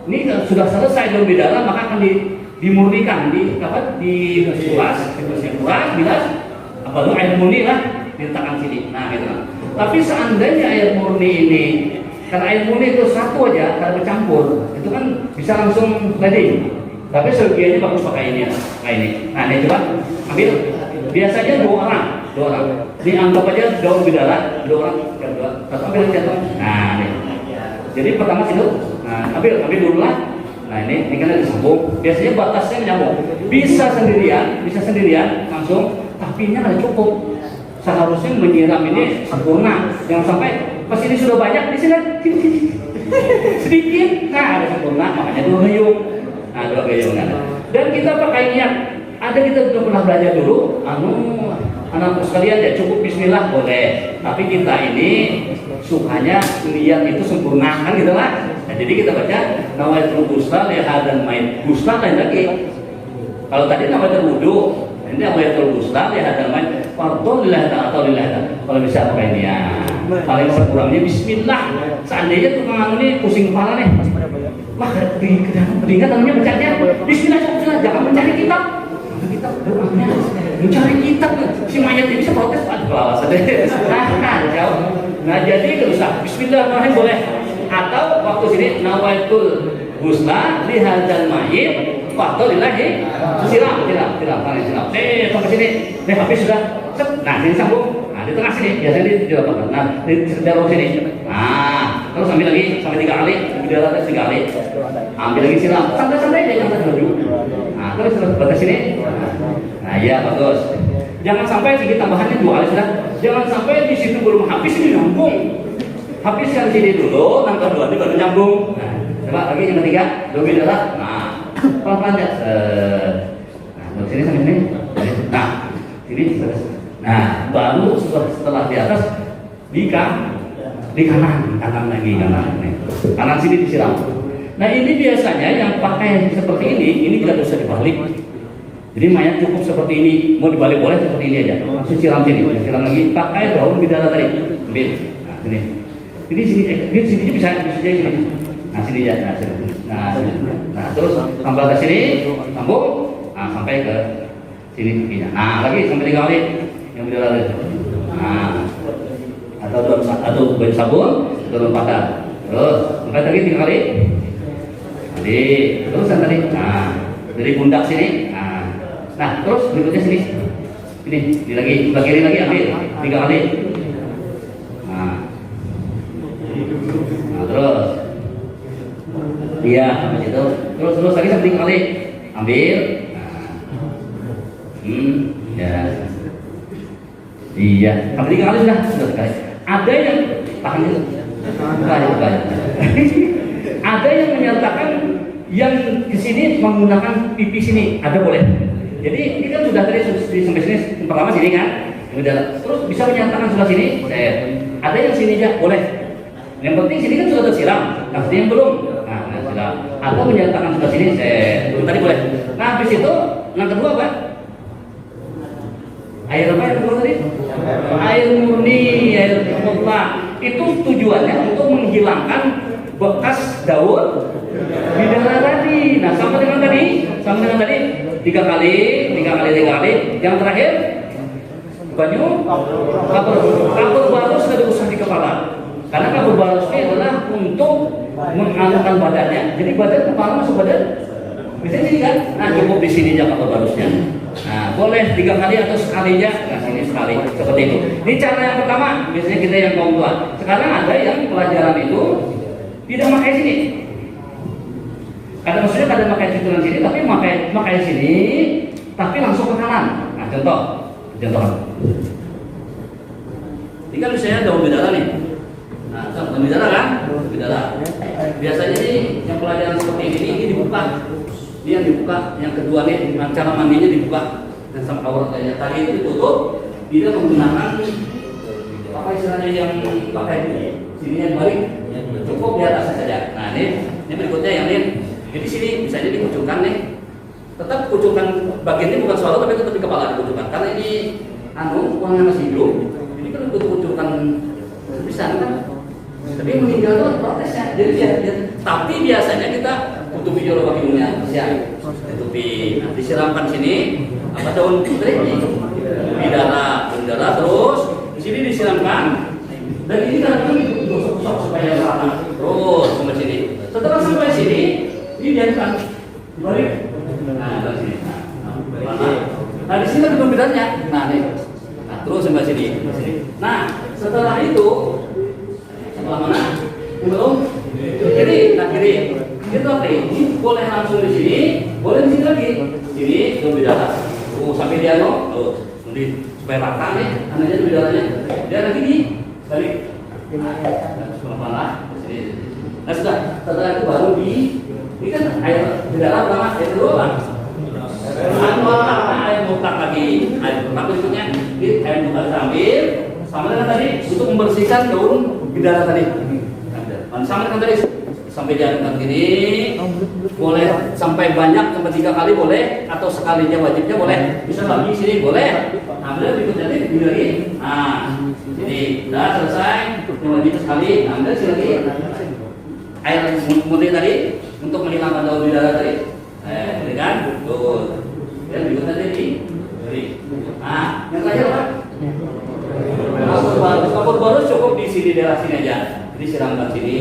Ini sudah selesai daun bidara, maka akan dimurnikan, dibilas, bilas, apa itu air murni lah, diletakkan sini. Nah, gitu. Tapi seandainya air murni ini, karena air murni itu 1 aja, kalau bercampur, itu kan bisa langsung ready. Tapi sebagiannya bagus pakai ini. Nah, ini coba ambil. Biasanya 2 orang. Ini anggap aja daun bidara, 2 orang, 1 ambil jatuh. Nah, ini. Jadi pertama situ, ambil dulu lah. Nah, ini kan ada disambung. Biasanya batasnya menyambung. Bisa sendirian langsung, tapi ini nggak cukup. Seharusnya menyiram ini sempurna. Jangan sampai pas ini sudah banyak di sini sedikit. Nah, ada sempurna, makanya 2 gayung. Nah, 2 gayung. Dan kita pakai niat. Ada kita sudah pernah belajar dulu. Anak sekalian ya cukup bismillah boleh. Tapi kita ini sukanya niat itu sempurna kan gitu lah. Nah, jadi kita baca nawaitul ghusla li hadzal mait. Ghusla lain lagi. Kalau tadi nawaitul wudu, ini nawaitul ghusla li hadzal mait. Fardhu lillahi ta'ala lillahi. Kalau bisa pakai ini ya. Paling sekurangnya bismillah. Seandainya tukang ini pusing kepala nih. Wah, beringat namanya bacanya. Bismillah, jangan mencari kitab. Mencari kitab si mayat ini bisa protes kelawasan deh. Nah, jadi kalau bisa bismillahirrahmanirrahim boleh. Atau waktu sini nawaitul ghusla li hadzal mayit wa lillahi siram. Sampai sini. Habis sudah. Nah, ini sambung. Nah, di tengah sini biasanya di apa? Nah, di dalam sini. Nah, terus ambil lagi sampai 3 kali, bidara 3 kali. Ambil lagi siram. Santai-santai aja jangan baju. Nah, terus batas sini. Nah, ya bagus. Jangan sampai sedikit tambahannya 2 kali sudah. Jangan sampai di situ belum habis ini nyambung. Habis yang sini dulu, yang kedua ini baru nyambung. Nah, coba lagi yang ketiga, lebih darah. Nah, pelan-pelan ya. Nah, sini sampai sini. Nah, sini. Nah, baru setelah di atas di kanan lagi kanan sini disiram. Nah, ini biasanya yang pakai seperti ini tidak bisa dibalik. Jadi mayat cukup seperti ini, mau dibalik boleh seperti ini aja. Langsung siram sini, siram lagi. Pakai daun bidara tadi, ambil. Nah, sini. Jadi sini bisa sini. Nah, sini ya. Nah, sini. Nah, terus tambah ke sini, sambung. Nah, sampai ke sini kakinya. Nah, lagi sampai 3 kali yang bidara tadi. Nah, atau baju sabun, turun patah. Terus sampai lagi 3 kali. Tadi, terus yang tadi. Nah, dari pundak sini. Nah, terus berikutnya sini. Ini lagi, sebelah kiri lagi ambil 3 kali. Nah, terus. Iya, sampai situ. Terus lagi sampai 3 kali. Ambil. Ya. Iya, sampai 3 kali sudah sekali. Ada yang tahan itu. Bukan. Ada yang menyatakan yang di sini menggunakan pipi sini, ada boleh. Jadi ini kan sudah tadi sampai sini pertama sini kan, terus bisa menyatakan sebelah sini. Ada yang sini aja boleh. Yang penting sini kan sudah tersiram, nah sini yang belum. Nah, siram. Atau menyatakan sebelah sini, tadi boleh. Nah, habis itu yang kedua apa? Air apa yang kedua tadi? Air murni, air mutlak. Itu tujuannya untuk menghilangkan bekas daun bidara tadi. Nah, sama dengan tadi 3 kali. Yang terakhir banyu kabur barus sudah diusah di kepala. Karena kabur barus ini adalah untuk menganukan badannya. Jadi badan kepala masuk badan. Bisa sini kan? Nah, cukup di sini aja kabur barusnya. Nah, boleh 3 kali atau sekalinya. Nah, sini sekali seperti itu. Ini cara yang pertama. Biasanya kita yang kaum tua. Sekarang ada yang pelajaran itu tidak pakai sini. Karena maksudnya kadang pakai citulan sini, tapi pakai sini, tapi langsung ke kanan. Nah, contoh. Ini kan misalnya daun bidara nih. Nah, daun bidara kan? Bidara. Biasanya nih yang pelajaran seperti ini dibuka. Ini yang dibuka. Yang kedua nih, cara mandinya dibuka. Dan sama auratnya tadi itu ditutup. Tidak menggunakan apa istilahnya yang pakai sini yang balik. Cukup di atas saja. Nah, ini berikutnya yang ini. Jadi sini misalnya dikucurkan nih, tetap kucurkan bagian ini bukan suara tapi tetap di kepala dikucurkan. Karena ini uangnya masih hidup, ini kan kucurkan bisa kan. Tapi meninggal itu protesnya. Jadi tapi biasanya kita tutupi jolo bagiannya, ya. Tutupi, disiramkan sini apa daun putri bidara terus di sini disiramkan dan ini kadang-kadang digosok-gosok supaya rata terus sampai sini. Setelah sampai sini ini diadukan dibalik. Nah, dari sini. Nah, di sini ada pembedanya. Nah, nih. Nah, terus sampai sini. Nah, setelah itu setelah mana? Belum. Kiri. Itu apa ini? Boleh langsung di sini, boleh di sini lagi. Sini pembedanya. Sampai dia tuh. Nanti supaya rata nih, anaknya pembedananya. Dia lagi nih. Balik. Nah, sudah. Setelah itu baru ini kan air di dalam pertama, air kedua kan? Air mutlak lagi, air mutlak berikutnya air mutlak sambil sama dengan tadi untuk membersihkan daun bidara tadi. Sama dengan tadi sampai diaduk gini, boleh sampai banyak sampai 3 kali boleh atau sekalinya wajibnya boleh. Bisa bagi sini boleh. Ambil berikutnya ini lagi. Nah, jadi sudah selesai. Yang wajib sekali, ambil sini lagi. Air murni tadi untuk menghilangkan daun bidara tadi, ini kan, tuh, dan berikutnya tadi, nah, yang terakhir apa? Kabur barus cukup di sini daerah sini aja, jadi siramkan sini,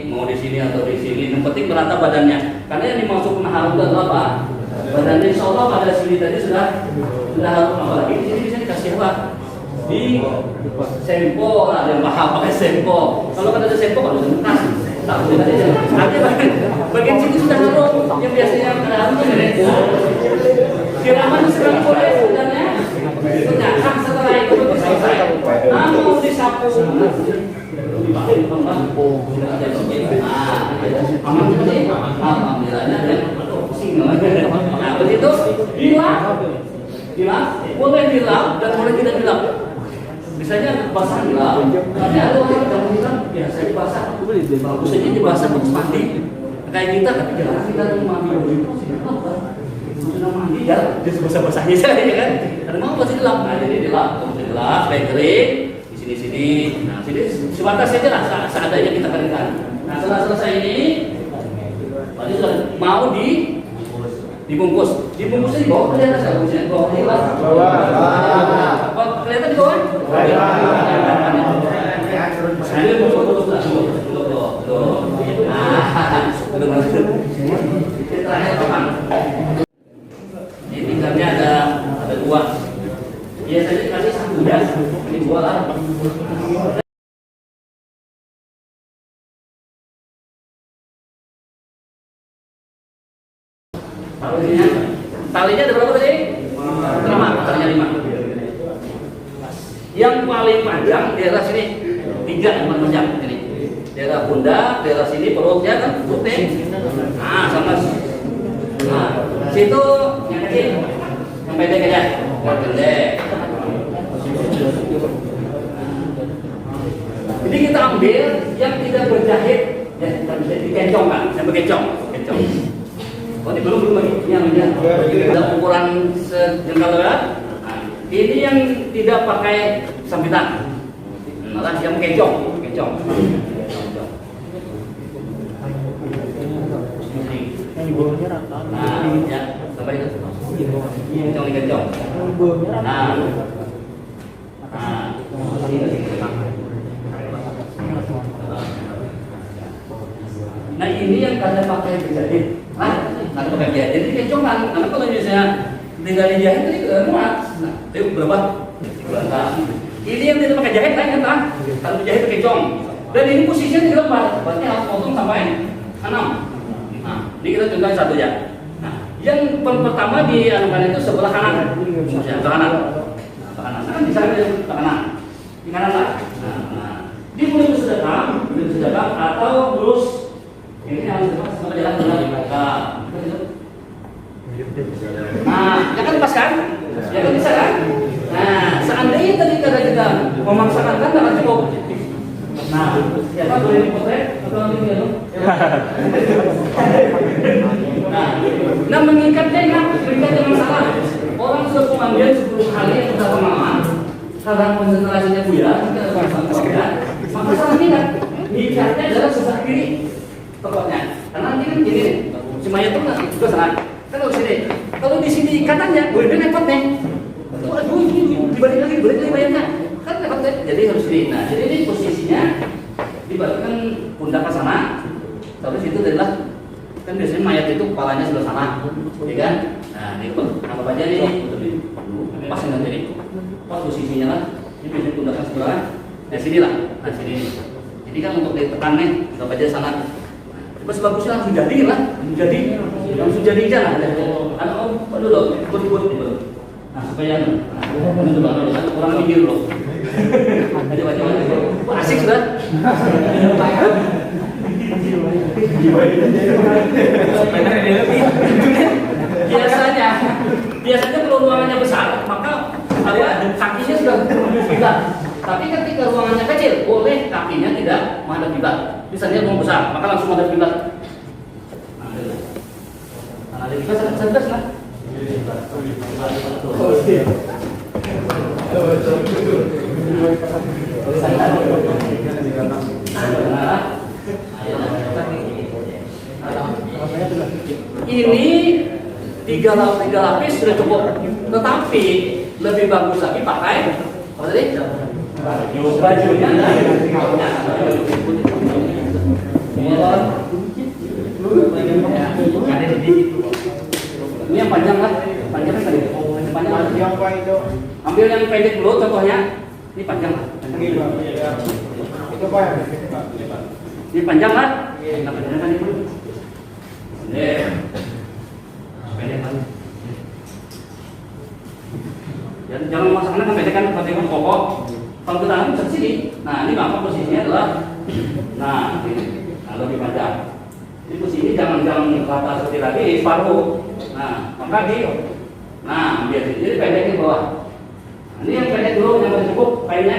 mau di sini atau di sini, yang penting merata badannya, karena yang dimaksud harum itu adalah apa? Badannya insya Allah pada sini tadi sudah harum, apalagi di sini bisa dikasih apa? Di sempo, ada yang paham pakai sempo, kalau kan ada sempo kalau sudah kasih. Artinya bagian sini sudah harum, yang biasanya harum itu siraman sekarang boleh sebenarnya Nah, setelah itu selesai. Mau disapu. Nah, begitu dilap, boleh dilap dan boleh tidak dilap. Misalnya basah dilap, tapi ada orang yang bilang biasa dibasah, bagus saja dibasah bagus mandi. Kayak kita, tapi jangan kita mandi dulu. Sudah mandi ya, dia basah-basahnya saja ya kan. Karena mau pasti dilap, nah jadi dilap, supaya kering. Di sini, nah sini sebatas saja lah seadanya kita keringkan. Nah setelah selesai ini, tadi sudah mau dibungkus di bawah kelihatan saya bungkusnya di bawah kelihatan di bawah. Saya ini tinggalnya ada dua. Biasanya dikasih satu ya, ini dua lah. Talinya ada berapa tadi? 5, talinya 5. Yang paling panjang daerah sini 3 yang paling panjang ini. Daerah pundak, daerah sini perutnya kan putih. Nah, sama. Nah, situ yang kecil, yang pendek aja, yang pendek. Jadi kita ambil yang tidak berjahit, ya kita bisa dikencong kan, yang berkencong. Oh ini belum lagi yang ada ukuran sejengkal berat. Nah, ini yang tidak pakai sambitan, malah yang kencong. Nah, ya sampai itu. Kencong. Nah ini yang kalian pakai berjahit. Nah, pakai jahit, jadi kencongan. Karena kalau misalnya tinggal dijahit ini muat. Nah, itu berapa? Nah, ini yang tidak pakai jahit kan? Kalau dijahit kencong. Dan ini posisinya tidak lebar. Berarti harus potong sampai 6. Nah, ini kita contohin satu ya. Nah, yang pertama di anukan itu sebelah kanan. Kanan. Nah, di sana ke kanan. Di kanan lah. Nah, di mulut sedekah atau lurus. Ini harus sama jalan dengan nah, ya kan pas kan? Ya kan bisa kan? Nah, seandainya tadi kada kita memaksakan kan akan cukup. Nah, ya kan boleh dipotret atau ini ya? Nah, mengikatnya dengan salah. Orang sudah pemanggilan 10 kali yang sudah pengalaman. Karena konsentrasinya buyar, kita langsung maka salah tidak. Ikatnya adalah sebelah kiri. Pokoknya, karena nanti kan gini, si mayat itu juga salah. Kalau di sini ikatannya, boleh repot nih. Aduh, dibalik lagi mayatnya. Kan repot deh. Jadi harus ini. Nah, jadi ini posisinya dibalikkan pundak ke sana. Terus itu adalah kan biasanya mayat itu kepalanya sebelah sana, ya kan? Nah, ini anggap aja ini pas nggak jadi pas posisinya lah. Ini biasanya pundaknya sebelah. Nah, sini lah. Nah, sini. Jadi kan untuk ditekan nih, anggap aja sana. Mas bagusnya langsung jadi lah, langsung jadi aja lah. Aduh dulu, ikut. Nah supaya orang mikir loh. Ada macam asik sudah. Biasanya kalau ruangannya besar, maka kakinya sudah kita. Tapi ketika ruangannya kecil, boleh kakinya tidak menghadap kiblat. Misalnya ruang besar, maka langsung menghadap kiblat. Nah, ada juga sangat lah. Ini 3 lapis sudah cukup, tetapi lebih bagus lagi pakai apa tadi? Bajunya ini yang panjang lah, panjang kan tadi. Ambil yang pendek dulu contohnya. Ini panjang lah. Itu apa ya? Ini panjang lah. Pendek kan itu. Pendek kan. Dan jangan memasangkan kan pendek kan seperti pokok. Kalau kita ambil bisa sini. Nah ini maka posisinya adalah, nah ini, nah lebih panjang. Jadi posisi jangan rata seperti tadi separuh. Nah maka di, nah biar jadi pendek di bawah. Nah, ini yang pendek dulu yang paling cukup kainnya.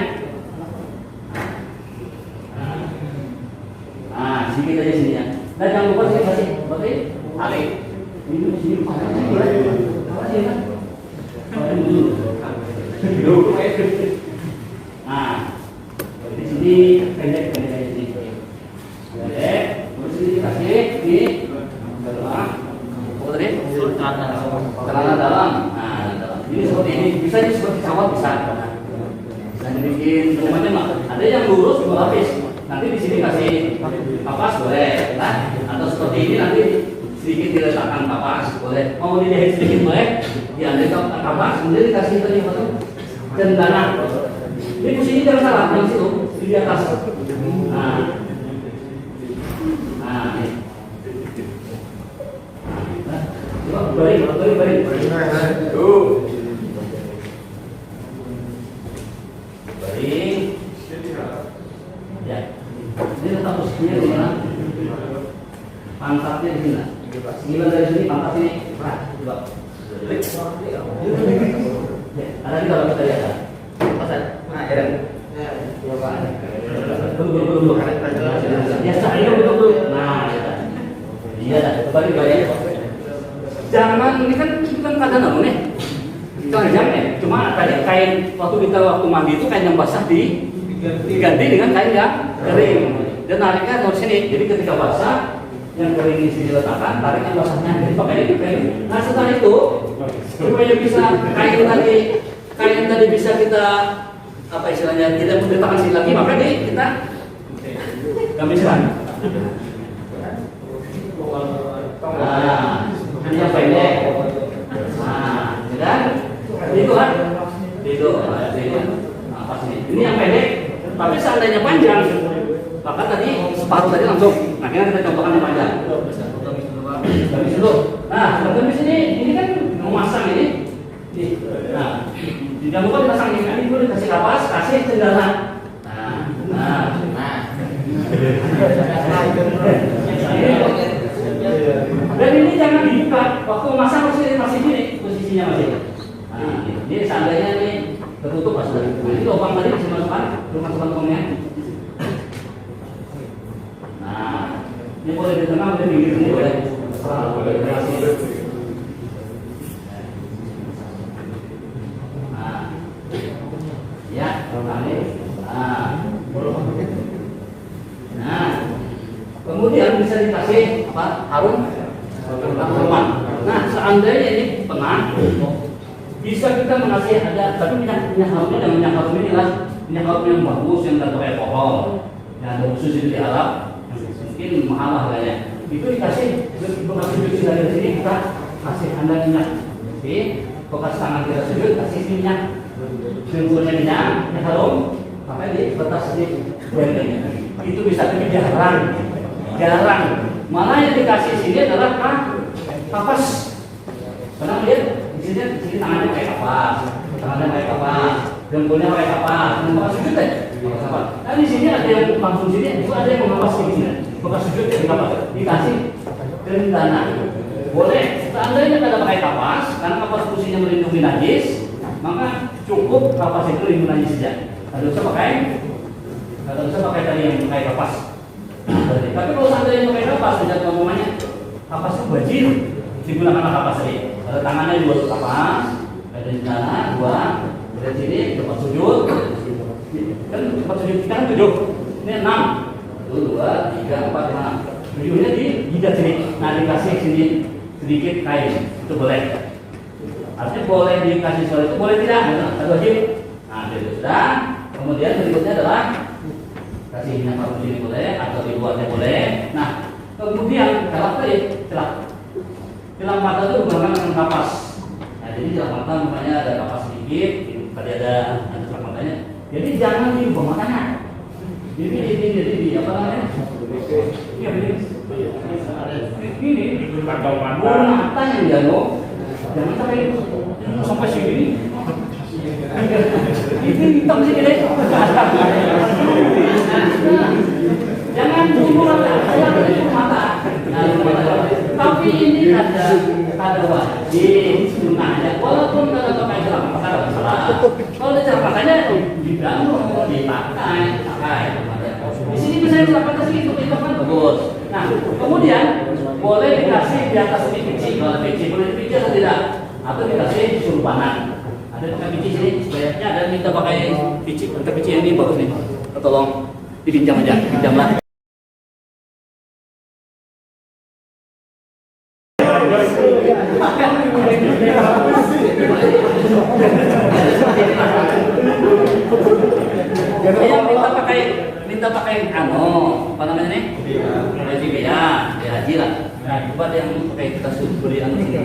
Nah sedikit aja sini ya. Nah jangan lupa sini kasih, berarti tarik. Ini sini apa sih kan? Nah, di sini pendek di sini. Pendek, terus ini dikasih di dalam. Apa tadi? Celana dalam. Nah, dalam. Ini seperti ini, bisa seperti cawat bisa. Bisa dibikin macam-macam lah. Ada yang lurus dua lapis. Nanti di sini kasih kapas boleh, nah, atau seperti ini nanti sedikit diletakkan kapas boleh. Mau dijahit sedikit boleh, diambil kapas, kemudian dikasih tadi apa tuh? Cendana. Ini posisi jangan salah, yang situ di atas. Nah, nah, ini. Coba balik. Tuh. Balik. Ya. Ini letak posisinya di mana? Pangkatnya di sini. Gila dari sini pangkat ini. Nah, coba. Ya, ada di dalam kita lihat. Pasal. Nah, ya. Belum. Ya, saya betul. Nah, ya. Iya, kembali balik. Jangan ini kan kadang namun nih. Jangan ya. Cuma tadi kain waktu mandi itu kain yang basah diganti dengan kain yang kering. Dan nariknya dari sini. Jadi ketika basah yang kering di sini diletakkan, tarik yang basahnya. Jadi pakai ini kain. Nah setelah itu supaya bisa kain tadi bisa kita apa istilahnya tidak meletakkan sini lagi, maka kita gamiskan. Nah, ini yang pendek. Nah, dan itu kan, itu apa sih? Ini yang pendek. Tapi seandainya panjang, maka tadi separuh tadi langsung. Nah, kita contohkan yang panjang. Gamis dulu. Nah, gamis ini kan memasang ini. Nah, jangan lupa dipasang ini. Ini dulu kasih kapas, kasih cendana. Nah. Dan ini jangan dibuka. Waktu memasang masih gini posisinya masih. Nah, ini seandainya ini tertutup pas tadi. Nah, ini lubang tadi bisa masukkan lubangnya. Nah, ini boleh di tengah, boleh di pinggir sini boleh. Nah, ya, nah, kemudian bisa dikasih apa? Harum. Nah, seandainya ini tengah, bisa kita mengasih ada, tapi minyak harumnya dan minyak harum inilah minyak harum yang bagus yang tidak pakai alkohol, yang ada khusus itu di Arab, mungkin mahal harganya. Itu dikasih bekas sujud dari sini kita kasih anda minyak, oke? Bekas tangan kita sujud kasih minyak, sempurnya minyak harum, sampai di batas ini blendingnya. Itu bisa tapi jarang. Malah yang dikasih sini adalah kapas. Karena lihat di sini tangannya pakai kapas, jempolnya pakai kapas, bekas sujud deh. Nah di sini ada yang langsung sini, itu ada yang mengapas di sini. Bekas sujud di kapas, dikasih cendana. Boleh. Seandainya tidak pakai kapas, karena kapas fungsinya melindungi najis, maka cukup kapas itu melindungi najis saja. Tidak usah pakai tadi yang pakai kapas. Tapi kalau seandainya pakai kapas, tidak ngomongnya kapas itu wajib digunakan kapas tadi. Ada tangannya dua kapas, ada di sana dua, dari sini tempat sujud. Kan tempat sujud kita kan 7, ini 6, 1, 2, 3, 4, 5. Tujuhnya di jidat sini. Nah dikasih sini sedikit kain, itu boleh. Artinya boleh dikasih soal itu, boleh tidak? Satu wajib. Nah itu sudah. Kemudian berikutnya adalah kasih minyak harum sini boleh, atau di luarnya boleh. Nah kemudian celak tadi, celak mata itu digunakan dengan kapas. Nah jadi celak mata namanya ada kapas sedikit, tadi ada celak matanya. Jadi jangan diubah matanya. Jadi apa namanya? Iya ini kantong mata yang jano. Jangan sampai sini. Ini hitam sih deh. Jangan tunggu mata, jangan tunggu mata. Tapi ini ada wajib sunnahnya. Walaupun kalau pakai celana pakai masalah. Kalau ada celana pakainya tidak dipakai. Di sini misalnya celana ke sini itu kan bagus. Nah, kemudian boleh dikasih di atas ini biji, kalau biji boleh dipijit atau tidak? Atau dikasih surbanan. Ada pakai biji sini, sebaiknya ada minta pakai biji. Untuk biji ini bagus nih. Tolong dipinjam aja, pinjamlah. Minta pakai apa namanya nih? Haji ya haji lah. Nah, coba yang pakai kita beri sini.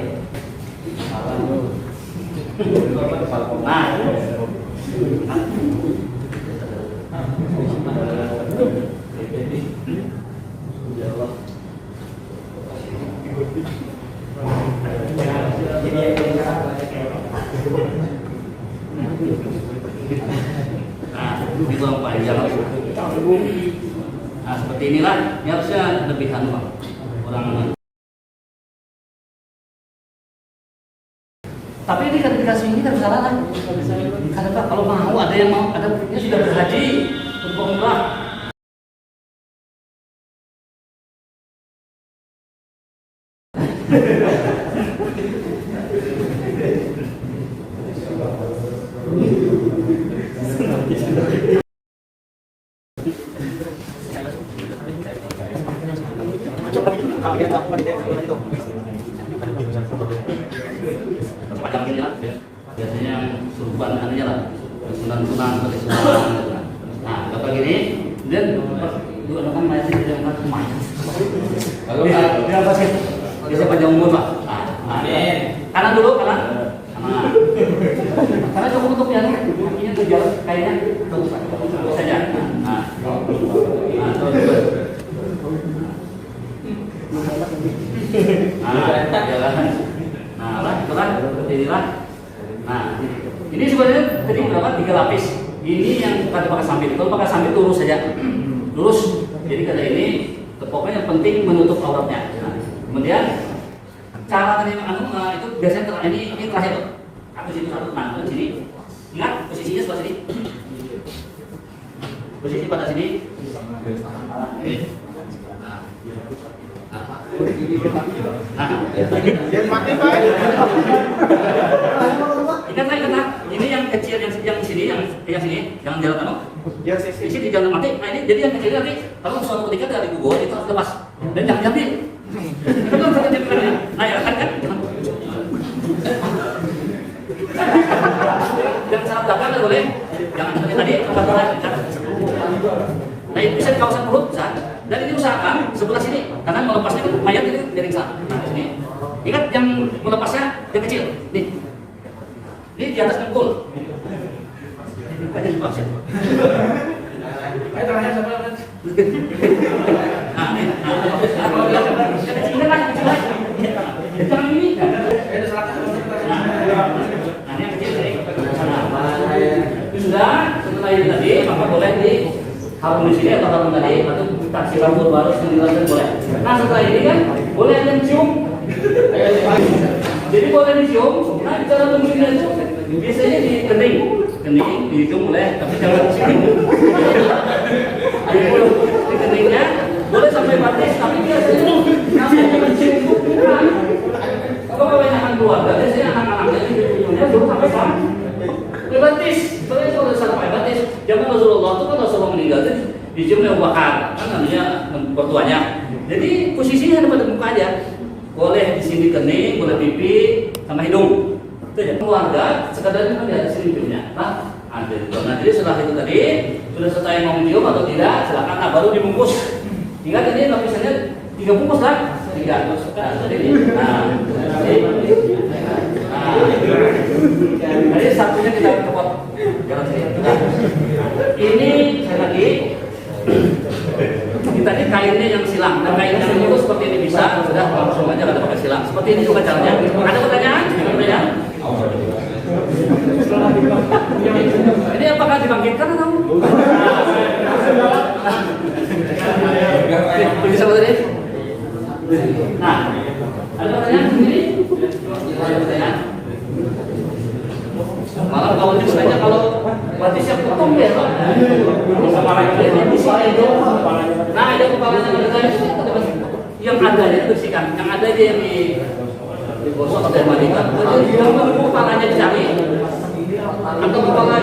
Nah, itu yang panjang. Nah, seperti inilah. Ini harusnya lebih kurang. Tapi ini kan dikasih ini kan salah kan? Karena Pak, kalau mau ada yang mau, ada dia sudah berhaji, berumrah. Biasanya yang surban aja lah, sunan-sunan pakai sunan. Nah, kalau gini, dan dua orang mayat itu yang macam mayat. Lalu dia apa sih? Biasa panjang umur pak. Kanan dulu, kanan. Karena cukup untuk yang kakinya tuh jalan kayaknya terus saja. Nah, terus. Jalan. Nah, lah, itulah, inilah. Nah, ini sebenarnya tadi berapa? 3 lapis. Ini yang bukan pakai sambit. Kalau pakai sambit lurus saja, lurus. Jadi kata ini, pokoknya yang penting menutup auratnya. Nah, kemudian cara tadi itu biasanya ini terakhir. Aku sini satu, nah ke sini. Ingat posisinya sebelah sini. Posisi pada sini. Ingat. Ini yang kecil yang sini, yang sini, jangan jalan anu. Yang sini jangan mati. Nah ini jadi yang kecil nanti kalau suatu ketika dari gugur itu harus lepas dan jangan diambil. Itu kan sakit ya. Nah ya kan. Jangan salah belakang kan boleh. Jangan seperti tadi kebetulan. Nah ini bisa di kawasan perut, bisa. Dan ini usahakan sebelah sini karena melepasnya kan mayat ini dari sana. Nah sini. Ingat yang melepasnya yang kecil. Nih. Ini di atas dengkul. Ini dipaksa. Ayo terakhir sama. Nah, ini. Kecil lagi. Jangan ini. Ada salah. Nah, ini yang kecil ini. Sudah, setelah ini tadi maka boleh di harum di sini atau harum tadi atau taksi rambut baru sendiri boleh. Nah, setelah ini kan boleh yang cium. Jadi boleh dicium. Nah, cara menciumnya itu biasanya di kening, dicium boleh, tapi jangan di sini. Di keningnya boleh sampai batis, tapi biasanya namanya mencium. Kalau kebanyakan keluarga, biasanya anak-anaknya diciumnya dulu sampai sana. Batis, soalnya kalau sampai batis, zaman Rasulullah itu kan Rasulullah meninggal itu diciumnya Abu Bakar, kan namanya mertuanya. Jadi posisinya ada pada muka aja. Boleh di sini kening, boleh pipi, sama hidung. Itu ya. Keluarga sekadar kan di atas sini hidungnya. Nah, ada itu. Nah, jadi setelah itu tadi sudah selesai mau mencium atau tidak, silakan. Nah, baru dibungkus. Ingat ini lapisannya 3 bungkus lah. 3. Nah, jadi jadi satunya kita copot. Jangan sini. Nah, ini saya lagi. Kita ini kainnya yang silang, dan kainnya silang itu seperti ini bisa, sudah langsung aja ada pakai silang. Seperti ini juga caranya. Ada pertanyaan? Ini apakah dibangkitkan atau? Bisa tadi? Nah, ada pertanyaan sendiri? Malah kalau misalnya kalau berarti siap potong ya, Pak. Ini di sini itu. Nah, ada kepalanya yang ada itu bersihkan, yang ada dia yang digosok dan mandikan. Yang kepalanya dicari. Atau kepala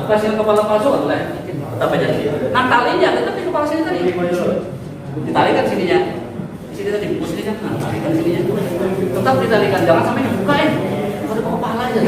pasien kepala palsu atau apa jadi? Nah, talinya tetapi kepala sini tadi ditalikan sininya. Di sini tadi bungkus sini kan, nah, talikan sininya. Tetap ditalikan, jangan sampai dibuka ya. Ada kepala aja.